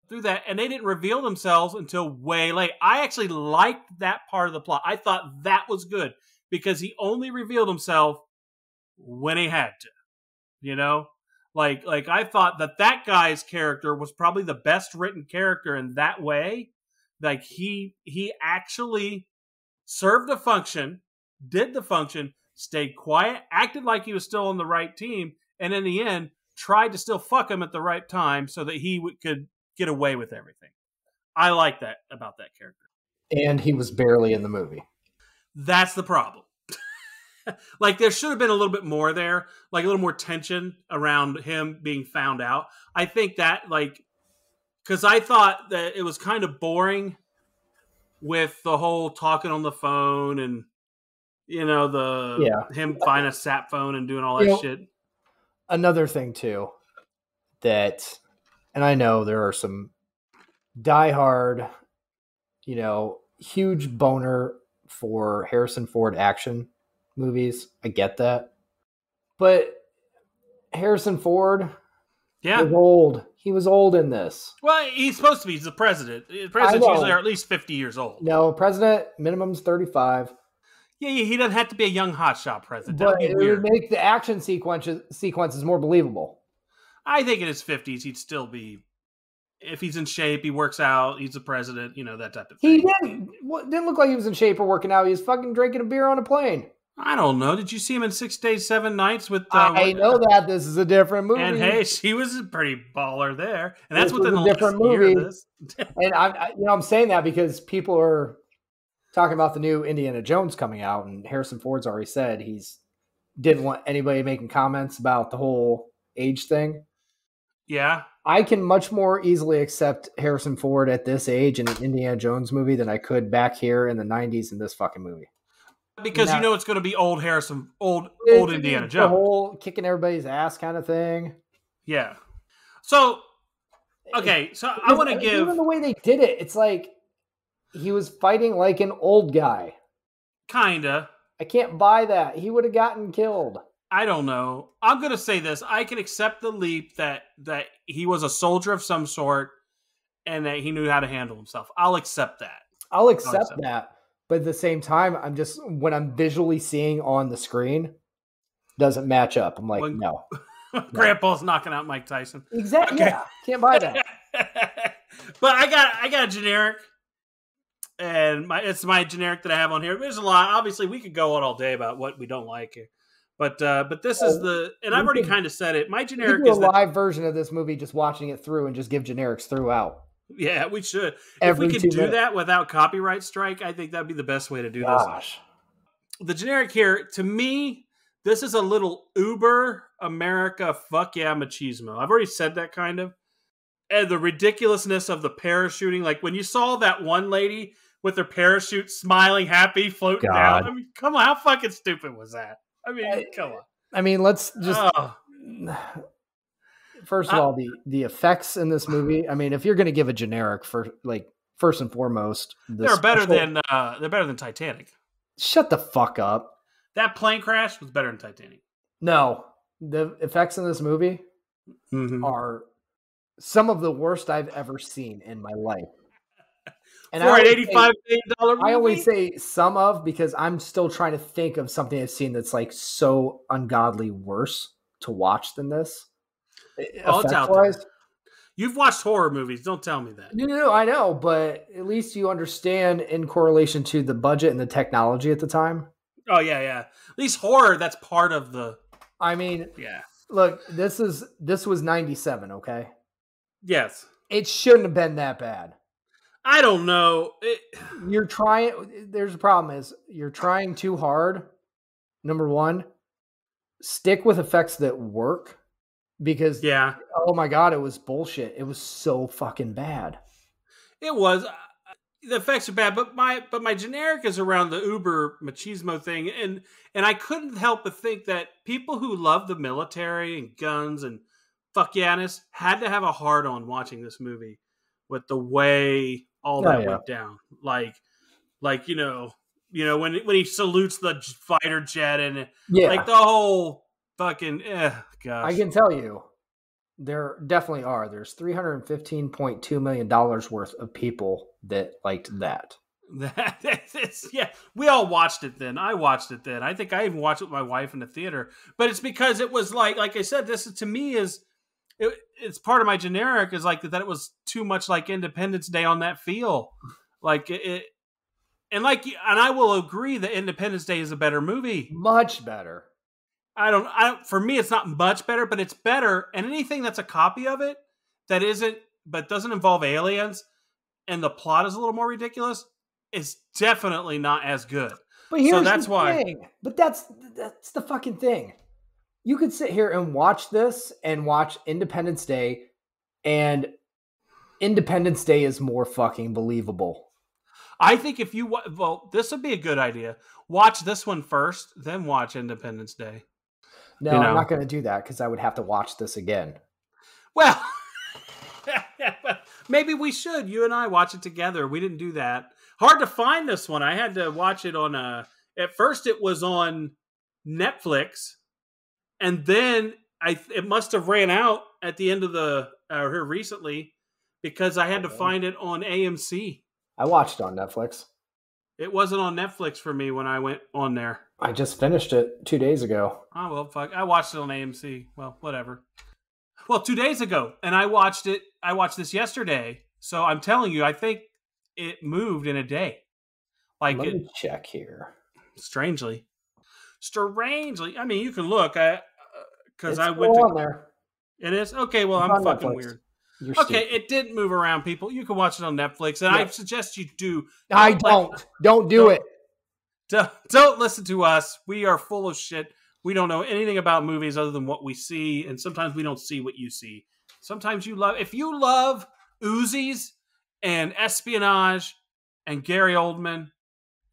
through that, and they didn't reveal themselves until way late. I actually liked that part of the plot. I thought that was good because he only revealed himself when he had to. Like I thought that guy's character was probably the best written character in that way. Like he actually served a function, did the function, stayed quiet, acted like he was still on the right team, and in the end tried to still fuck him at the right time so that he could get away with everything. I like that about that character. And he was barely in the movie. That's the problem. Like, there should have been a little bit more there, like a little more tension around him being found out. I think that, because I thought that it was kind of boring with the whole talking on the phone and, him finding a sat phone and doing all that shit. Another thing, too, that, and I know there are some diehard, huge boner for Harrison Ford action movies. I get that. But Harrison Ford was old. He was old in this. Well, he's supposed to be. He's the president. Presidents usually are at least 50 years old. No, president, minimum's 35. Yeah, he doesn't have to be a young hotshot president. But it would make the action sequences more believable. I think in his 50s, he'd still be, if he's in shape, he works out, he's the president, that type of thing. He didn't look like he was in shape or working out. He was fucking drinking a beer on a plane. I don't know. Did you see him in 6 Days, 7 Nights with? I know that this is a different movie. And hey, she was a pretty baller there, and that's within the different last movie. Year of this. And I'm saying that because people are talking about the new Indiana Jones coming out, and Harrison Ford's already said he's didn't want anybody making comments about the whole age thing. Yeah. I can much more easily accept Harrison Ford at this age in an Indiana Jones movie than I could back here in the 90s in this fucking movie. Because No. you know it's going to be old Harrison, old Indiana The Jones. whole kicking everybody's ass kind of thing. Yeah. So, okay. So I want to give even the way they did it. It's like he was fighting like an old guy. kinda. I can't buy that. He would have gotten killed. I don't know. I'm going to say this. I can accept the leap that he was a soldier of some sort and that he knew how to handle himself. I'll accept that. I'll accept that. But at the same time, I'm just, when I'm visually seeing on the screen, doesn't match up. I'm like, no. Grandpa's knocking out Mike Tyson. Exactly. Okay. Yeah. Can't buy that. But I got a generic. And it's my generic that I have on here. There's a lot. Obviously, we could go on all day about what we don't like here. But this is and I've already kind of said it. My generic we could is do a live version of this movie, just watching it through and just give generics throughout. Yeah, we should. Every if we could do that without copyright strike, I think that'd be the best way to do this. The generic here, to me, this is a little uber America fuck yeah machismo. I've already said that kind of. And the ridiculousness of the parachuting. Like when you saw that one lady with her parachute smiling, happy, floating down. I mean, come on, how fucking stupid was that? I mean, come on. I mean, let's just... First of all, the effects in this movie. I mean, if you're going to give a generic for first and foremost, they're better than Titanic. Shut the fuck up. That plane crash was better than Titanic. No, the effects in this movie are some of the worst I've ever seen in my life. And for an $85 million movie? I always say some of, because I'm still trying to think of something I've seen that's like so ungodly worse to watch than this. Oh, it's out there. You've watched horror movies. Don't tell me that. No, I know, but at least you understand in correlation to the budget and the technology at the time. Oh, yeah. At least horror, that's part of the... I mean, yeah. Look, this was 97, okay? Yes. It shouldn't have been that bad. I don't know. You're trying... There's a problem is you're trying too hard. Number one, stick with effects that work. Because, oh my God, it was bullshit. It was so fucking bad. It was. The effects are bad, but my generic is around the uber machismo thing, and I couldn't help but think that people who love the military and guns and fuck yeahs had to have a hard on watching this movie with the way all that went down. Like you know when he salutes the fighter jet and like the whole fucking gosh. I can tell you, there definitely are. There's $315.2 million worth of people that liked that. Yeah, we all watched it then. I watched it then. I think I even watched it with my wife in the theater. But it's because it was like I said, this is, to me it's part of my generic is like that it was too much like Independence Day on that feel. Like it, and I will agree that Independence Day is a better movie. Much better. I don't, for me, it's not much better, but it's better. And anything that's a copy of it that doesn't involve aliens and the plot is a little more ridiculous is definitely not as good. But here's the thing. But that's the fucking thing. You could sit here and watch this and watch Independence Day, and Independence Day is more fucking believable. I think if you, this would be a good idea. Watch this one first, then watch Independence Day. No, I'm not going to do that because I would have to watch this again. Well, maybe we should. You and I watch it together. We didn't do that. Hard to find this one. I had to watch it on at first it was on Netflix, and then it must have ran out at the end of here recently because I had to find it on AMC. I watched it on Netflix. It wasn't on Netflix for me when I went on there. I just finished it 2 days ago. Oh, well, fuck. I watched it on AMC. Well, whatever. Well, 2 days ago. And I watched this yesterday. So I'm telling you, I think it moved in a day. Let me check here. Strangely. I mean, you can look. Because I went on there. It is? Okay, well, I'm fucking Netflix. weird. You're okay, stupid. It didn't move around, people. You can watch it on Netflix, and I suggest you do. Don't do it. Don't listen to us. We are full of shit. We don't know anything about movies other than what we see, and sometimes we don't see what you see. Sometimes if you love Uzis and espionage and Gary Oldman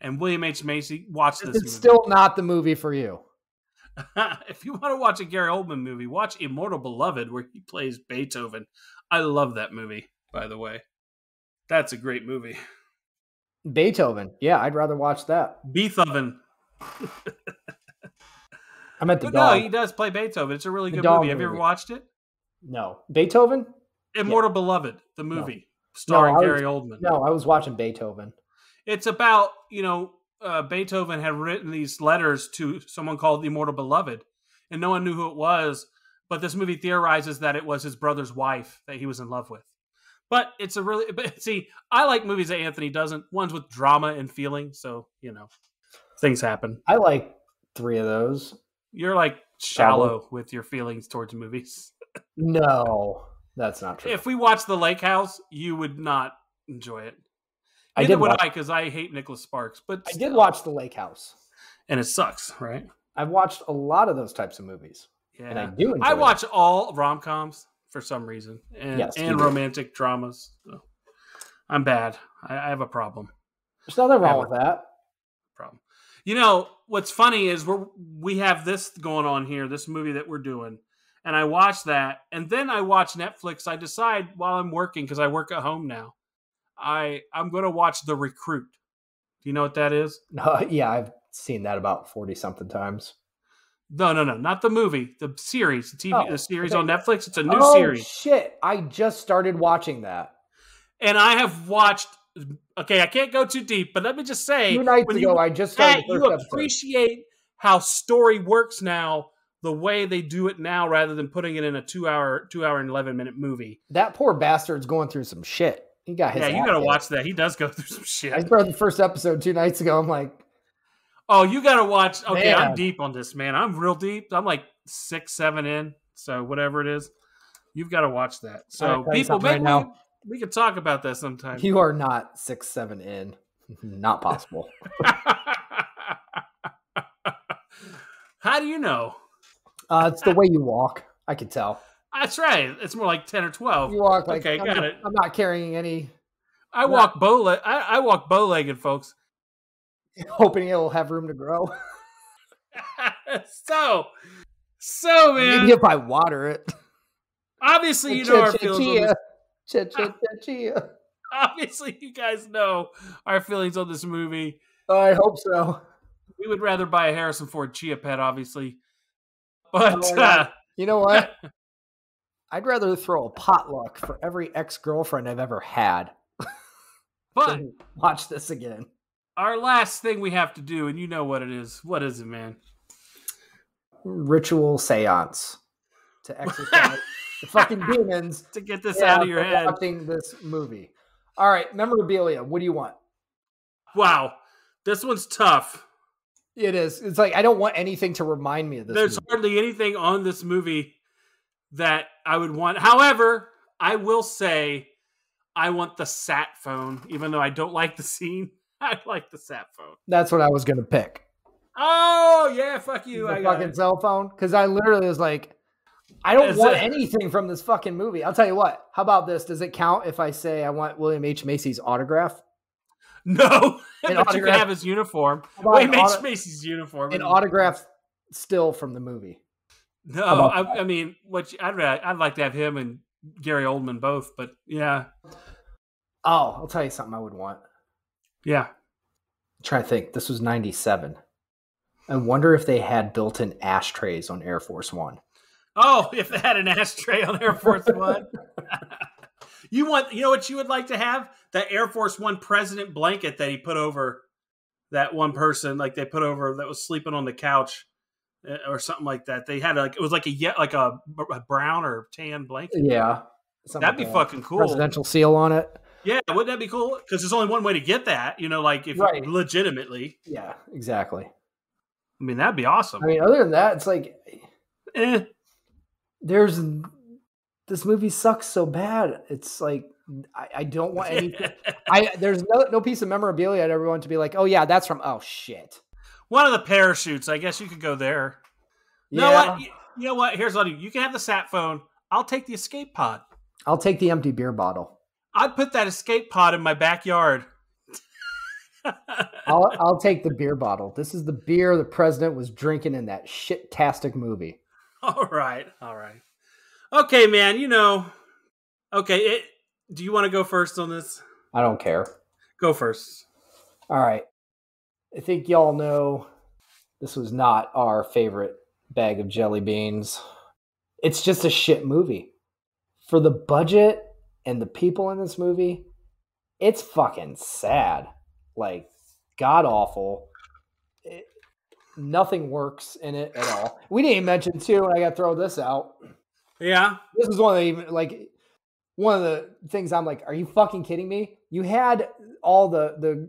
And William H. Macy, watch this movie. It's still not the movie for you. If you want to watch a Gary Oldman movie, watch Immortal Beloved, where he plays Beethoven. I love that movie, by the way. That's a great movie. Beethoven. Yeah, I'd rather watch that. Beethoven. I meant the But dog. no, he does play Beethoven. It's a really The good dog movie. Have you ever movie. watched it? No. Beethoven? Immortal Beloved, the movie, No, starring I was- Gary Oldman. No, I was watching Beethoven. It's about, Beethoven had written these letters to someone called the Immortal Beloved, and no one knew who it was. But this movie theorizes that it was his brother's wife that he was in love with. But it's a really, see, I like movies that Anthony doesn't. Ones with drama and feeling. So, things happen. I like 3 of those. You're like shallow with your feelings towards movies. No, that's not true. If we watched The Lake House, you would not enjoy it. I Neither did would watch- I, because I hate Nicholas Sparks. But I did still. watch The Lake House. And it sucks, right? I've watched a lot of those types of movies. Yeah. And I do enjoy I them. watch all rom-coms for some reason. And, Yes, you and do. romantic dramas. So I'm bad. I have a problem. There's nothing wrong Yeah. with that. What's funny is we have this going on here, this movie that we're doing, and I watch that, and then I watch Netflix. I decide while I'm working, because I work at home now, I'm going to watch The Recruit. Do you know what that is? Yeah, I've seen that about 40-something times. No, not the movie, the series, the TV, Oh, the series okay. on Netflix. It's a new Oh, series, shit. I just started watching that. and I have watched. Okay, I can't go too deep, but let me just say, 2 nights when ago, I just started the you first episode. appreciate how story works now, the way they do it now, rather than putting it in a 2 hour and 11-minute movie. That poor bastard's going through some shit. He got his Yeah, you ass got to kicked. watch that. He does go through some shit. I started the first episode 2 nights ago. I'm like, Oh, you got to watch. Okay, Man. I'm deep on this, man. I'm real deep. I'm like 6, 7 in. So whatever it is, you've got to watch that. So I'll tell you people, something right maybe now. we could talk about that sometime. you are not 6, 7 in. Not possible. How do you know? It's the way you walk. I can tell. That's right. It's more like 10 or 12. You walk like, Okay, got it. I'm not carrying any, I walk bow-legged, folks. hoping it'll have room to grow. so man, Maybe if I water it. obviously you know our feelings on this. Chia. Obviously you guys know our feelings on this movie. I hope so. We would rather buy a Harrison Ford Chia Pet, obviously. But Oh, yeah. You know what? I'd rather throw a potluck for every ex-girlfriend I've ever had but than watch this again. our last thing we have to do, and you know what it is. What is it, man? Ritual seance to exercise the fucking demons To get this out of your for head. watching this movie. All right, memorabilia. What do you want? Wow. This one's tough. It is. It's like I don't want anything to remind me of this. There's movie. hardly anything on this movie that I would want. However, I will say I want the sat phone, even though I don't like the scene. I like the sat phone. That's what I was gonna pick. Oh, yeah, fuck you. The I got fucking it. cell phone, because I literally was like, I don't Is want it- anything from this fucking movie. I'll tell you what. How about this? Does it count if I say I want William H. Macy's autograph? No, An but you autograph- can have his uniform. How about Wait, an Mace auto- Macy's uniform. An autograph still from the movie. No, about I mean, I'd like to have him and Gary Oldman both, but yeah, Oh, I'll tell you something I would want. yeah. I'm trying to think. This was 97. I wonder if they had built-in ashtrays on Air Force One. Oh, if they had an ashtray on Air Force One. You know what you would like to have? That Air Force One president blanket that he put over that one person, like they put over that was sleeping on the couch or something like that. They had it was like a brown or tan blanket. Yeah. That'd be fucking cool. Presidential seal on it. Yeah, wouldn't that be cool? Because there's only one way to get that, like if Right. legitimately. Yeah, exactly. I mean, that'd be awesome. I mean, other than that, it's like Eh. this movie sucks so bad. It's like I don't want anything. There's no piece of memorabilia I'd ever want to be like, oh yeah, that's from shit. One of the parachutes. I guess you could go there. You know Yeah. what? You know what? Here's what you can have the sat phone. I'll take the escape pod. I'll take the empty beer bottle. I'd put that escape pod in my backyard. I'll take the beer bottle. This is the beer the president was drinking in that shit-tastic movie. All right. Okay, man. Okay. Do you want to go first on this? I don't care. Go first. All right. I think y'all know this was not our favorite bag of jelly beans. It's just a shit movie. For the budget and the people in this movie, it's fucking sad. Like, god awful. Nothing works in it at all. We didn't even mention, too, and I got to throw this out. Yeah. This is one of the things I'm like, are you fucking kidding me? You had all the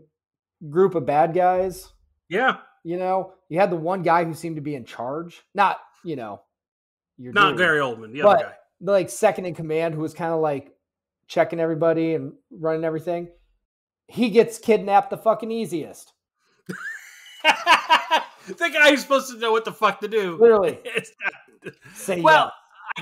group of bad guys. Yeah. You had the one guy who seemed to be in charge. Not, not Gary Oldman, the other guy. The like second in command who was kind of like checking everybody and running everything. He gets kidnapped the fucking easiest. The guy who's supposed to know what the fuck to do. Literally. I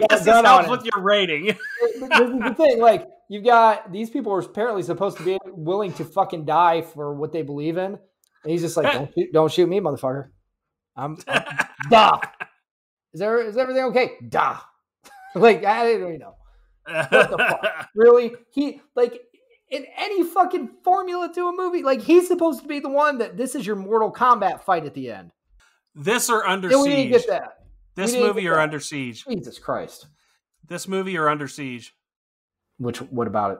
guess this helps with your rating. This is the thing. Like, you've got these people are apparently supposed to be willing to fucking die for what they believe in. And he's just like, don't shoot me, motherfucker. I'm duh. Is everything okay? Duh. Like, I don't even know. What the fuck? Really? He, like, in any fucking formula to a movie, like, he's supposed to be the one that this is your Mortal Kombat fight at the end. This or Under Yeah, Siege? we didn't get that. This movie or Under Siege? Jesus Christ. This movie or Under Siege? What about it?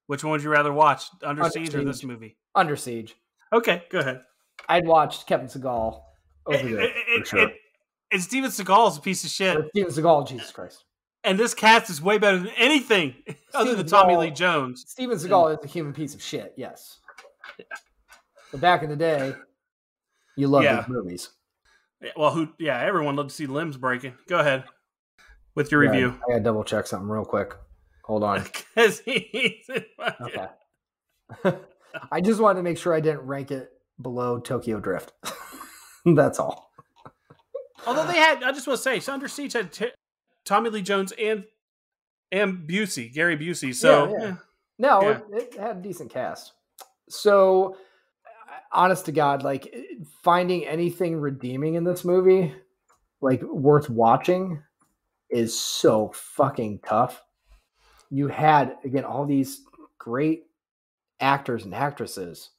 Which one would you rather watch? Under Siege or this movie? Under Siege. Okay, go ahead. I'd watched Kevin Seagal over there, for sure. And Steven Seagal is a piece of shit. Steven Seagal, Jesus Christ. And this cast is way better than anything other than Tommy Lee Jones. Steven Seagal is a human piece of shit, yes. But back in the day, you loved these movies. Well, everyone loved to see limbs breaking. Go ahead with your review. I gotta double check something real quick. Hold on. Okay. I just wanted to make sure I didn't rank it below Tokyo Drift. That's all. Although I just want to say, Under Siege had Tommy Lee Jones and Gary Busey. So it had a decent cast. So, honest to God, like, finding anything redeeming in this movie, like, worth watching, is so fucking tough. You had, again, all these great actors and actresses,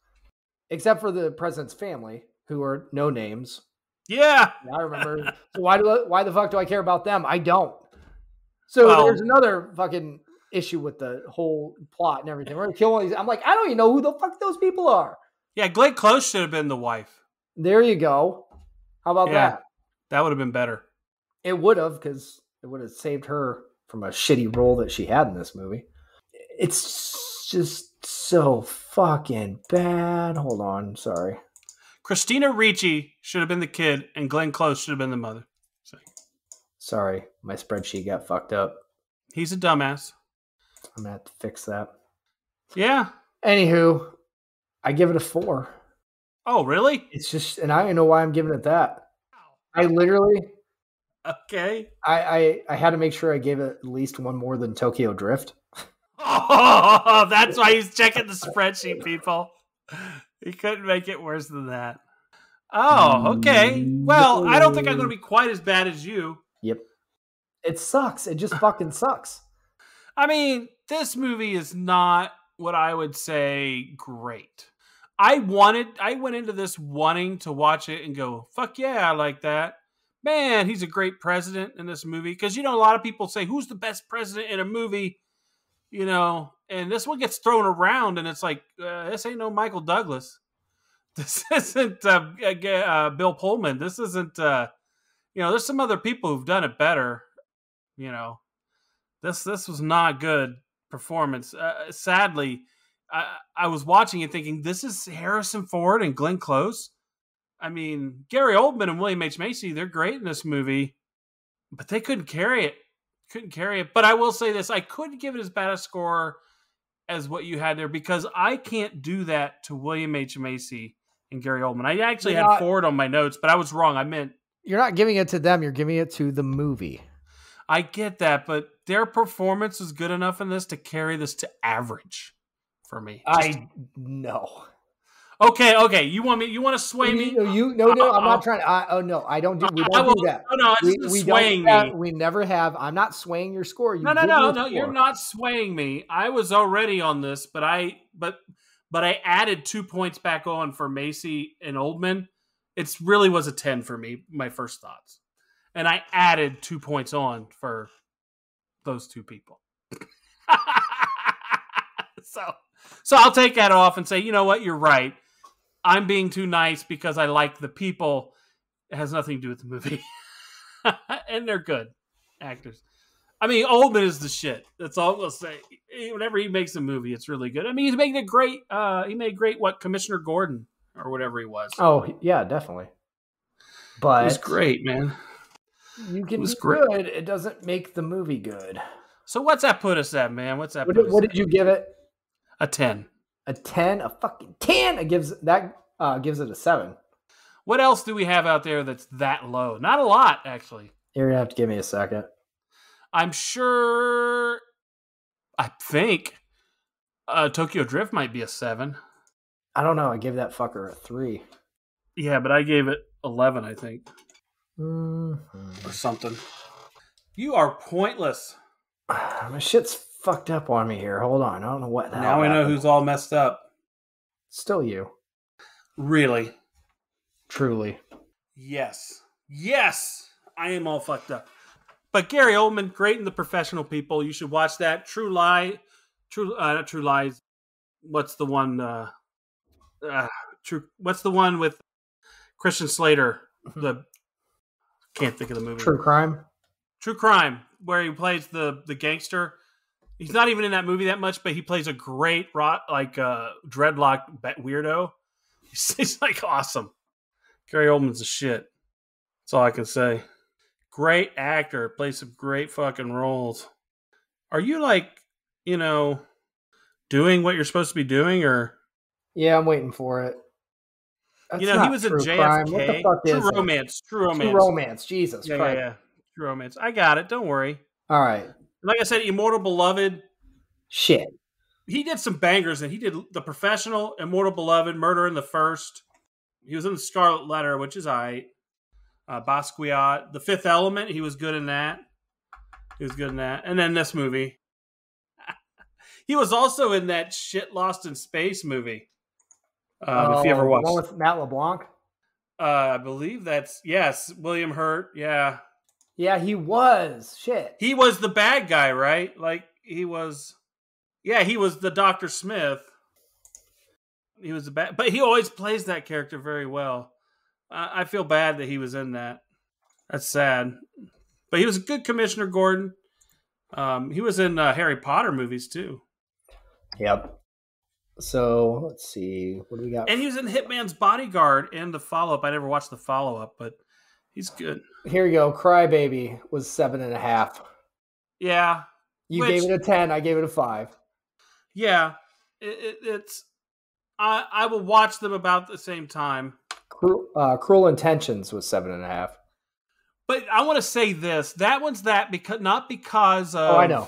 except for the president's family, who are no names. Yeah, I remember. So why the fuck do I care about them? I don't. So there's another fucking issue with the whole plot and everything. We're gonna kill all these. I'm like, I don't even know who the fuck those people are. Yeah, Glenn Close should have been the wife. There you go. How about that? That would have been better. It would have, because it would have saved her from a shitty role that she had in this movie. It's just so fucking bad. Hold on, sorry. Christina Ricci should have been the kid, and Glenn Close should have been the mother. Sorry, my spreadsheet got fucked up. He's a dumbass. I'm gonna have to fix that. Yeah. Anywho, I give it a 4. Oh, really? It's just, and I don't even know why I'm giving it that. I literally. Okay. I had to make sure I gave it at least one more than Tokyo Drift. Oh, that's why he's checking the spreadsheet, people. He couldn't make it worse than that. Oh, okay. Well, I don't think I'm going to be quite as bad as you. Yep. It sucks. It just fucking sucks. I mean, this movie is not what I would say great. I went into this wanting to watch it and go, fuck yeah, I like that. Man, he's a great president in this movie. Because, a lot of people say, who's the best president in a movie? And this one gets thrown around, and it's like, this ain't no Michael Douglas. This isn't Bill Pullman. This isn't, there's some other people who've done it better. This was not good performance. Sadly, I was watching it thinking, this is Harrison Ford and Glenn Close. I mean, Gary Oldman and William H. Macy, they're great in this movie, but they couldn't carry it. But I will say this, I couldn't give it as bad a score as what you had there, because I can't do that to William H. Macy and Gary Oldman. I actually had Ford on my notes, but I was wrong. I meant... You're not giving it to them. You're giving it to the movie. I get that, but their performance is good enough in this to carry this to average for me. I know. Okay. You want to sway me? No, I'm not trying to. No, I don't do. We don't do that. No, it's we swaying don't me. We never have. I'm not swaying your score. No. You're not swaying me. I was already on this, but I added 2 points back on for Macy and Oldman. It really was a 10 for me. My first thoughts, and I added 2 points on for those two people. So I'll take that off and say, you know what? You're right. I'm being too nice because I like the people. It has nothing to do with the movie. And they're good actors. I mean, Oldman is the shit. That's all I'll say. Whenever he makes a movie, it's really good. I mean, he's making a great, Commissioner Gordon or whatever he was. Oh, yeah, definitely. But it was great, man. You can be good. It doesn't make the movie good. So what's that put us at, man? What did you give it? A 10. A 10? A fucking 10? It gives it a 7. What else do we have out there that's that low? Not a lot, actually. You're going to have to give me a second. I think Tokyo Drift might be a 7. I don't know. I gave that fucker a 3. Yeah, but I gave it 11, I think. Mm-hmm. Or something. You are pointless. My shit's fucked up on me here. Hold on. I don't know what the Now we know who's all messed up. Still you. Really? Truly. Yes. I am all fucked up. But Gary Oldman, great in The Professional People. You should watch that. Not True Lies. What's the one? What's the one with Christian Slater? Can't think of the movie. True Crime, where he plays the gangster. He's not even in that movie that much, but he plays a great dreadlock weirdo. He's like awesome. Gary Oldman's a shit. That's all I can say. Great actor, plays some great fucking roles. Are you doing what you're supposed to be doing, or? Yeah, I'm waiting for it. That's he was in JFK. Crime. What the fuck is True Romance. True Romance. Jesus Christ. Yeah. True Romance. I got it. Don't worry. All right. Like I said, Immortal Beloved. Shit. He did some bangers, and he did The Professional, Immortal Beloved, Murder in the First. He was in The Scarlet Letter, which is Basquiat. The Fifth Element, he was good in that. And then this movie. He was also in that shit Lost in Space movie. If you ever watched. The one with Matt LeBlanc? I believe that's, yes, William Hurt, yeah. Yeah, he was. Shit. He was the bad guy, right? Like, he was the Dr. Smith. He was the bad, but he always plays that character very well. I feel bad that he was in that. That's sad. But he was a good Commissioner Gordon. He was in Harry Potter movies, too. Yep. So, let's see. What do we got? And he was in Hitman's Bodyguard and the follow-up. I never watched the follow-up, but he's good. Here we go. Crybaby was 7.5. Yeah. You gave it a 10. I gave it a 5. Yeah. It's... I will watch them about the same time. Cruel Intentions was 7.5. But I want to say this. That one's that not because of... Oh, I know.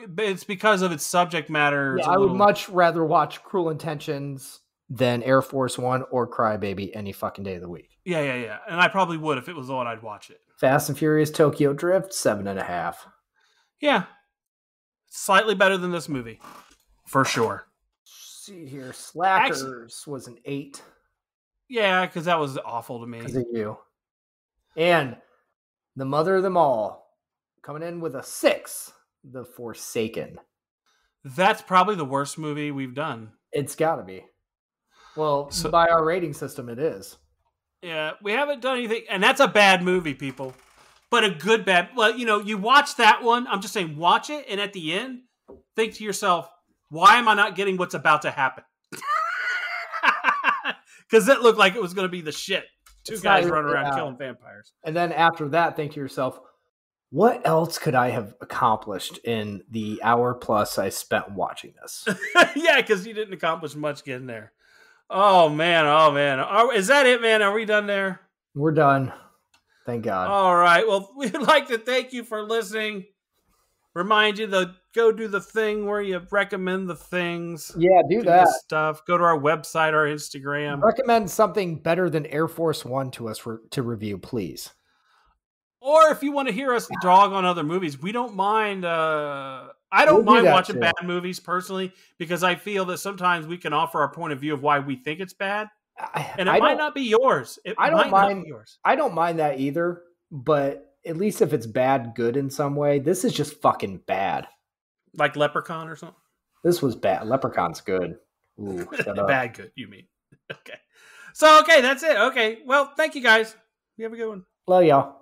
But it's because of its subject matter. Yeah, I would much rather watch Cruel Intentions than Air Force One or Crybaby any fucking day of the week. Yeah. And I probably would. If it was on, I'd watch it. Fast and Furious Tokyo Drift, 7.5. Yeah. Slightly better than this movie. For sure. See here. Slackers was an 8. Yeah, because that was awful to me. Because of you. And the mother of them all, coming in with a 6, The Forsaken. That's probably the worst movie we've done. It's got to be. Well, by our rating system, it is. Yeah, we haven't done anything. And that's a bad movie, people. But a good bad... Well, you watch that one. I'm just saying, watch it. And at the end, think to yourself, why am I not getting what's about to happen? Because it looked like it was going to be the shit. Two guys running around killing vampires. And then after that, think to yourself, what else could I have accomplished in the hour plus I spent watching this? Yeah, because you didn't accomplish much getting there. Oh, man. Is that it, man? Are we done there? We're done. Thank God. All right. Well, we'd like to thank you for listening. remind you to go do the thing where you recommend the things. Yeah, do that stuff. Go to our website, our Instagram. Recommend something better than Air Force One to us to review, please. Or if you want to hear us dog on other movies, we don't mind. I don't mind watching bad movies personally, because I feel that sometimes we can offer our point of view of why we think it's bad, and it might not be yours. I don't mind that either, but at least if it's bad, good in some way. This is just fucking bad. Like Leprechaun or something? This was bad. Leprechaun's good. Ooh, shut up. Bad good, you mean. Okay. So, okay, that's it. Okay. Well, thank you guys. You have a good one. Love y'all.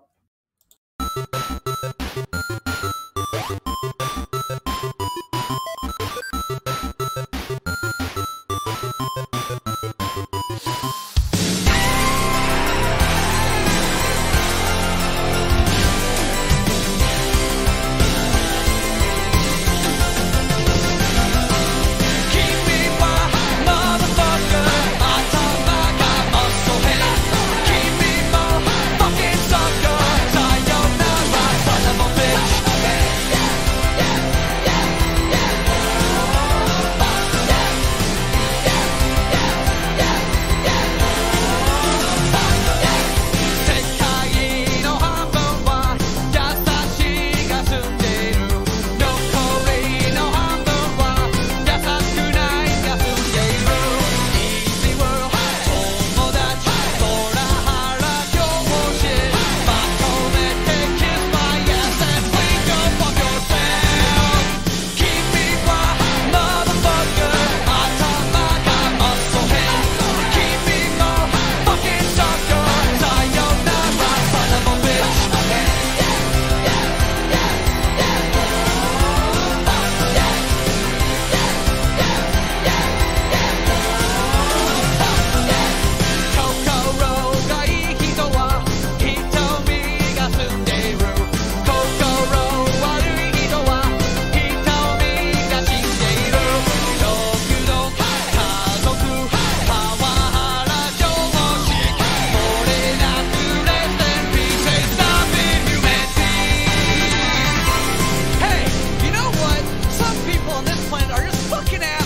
Fucking ass.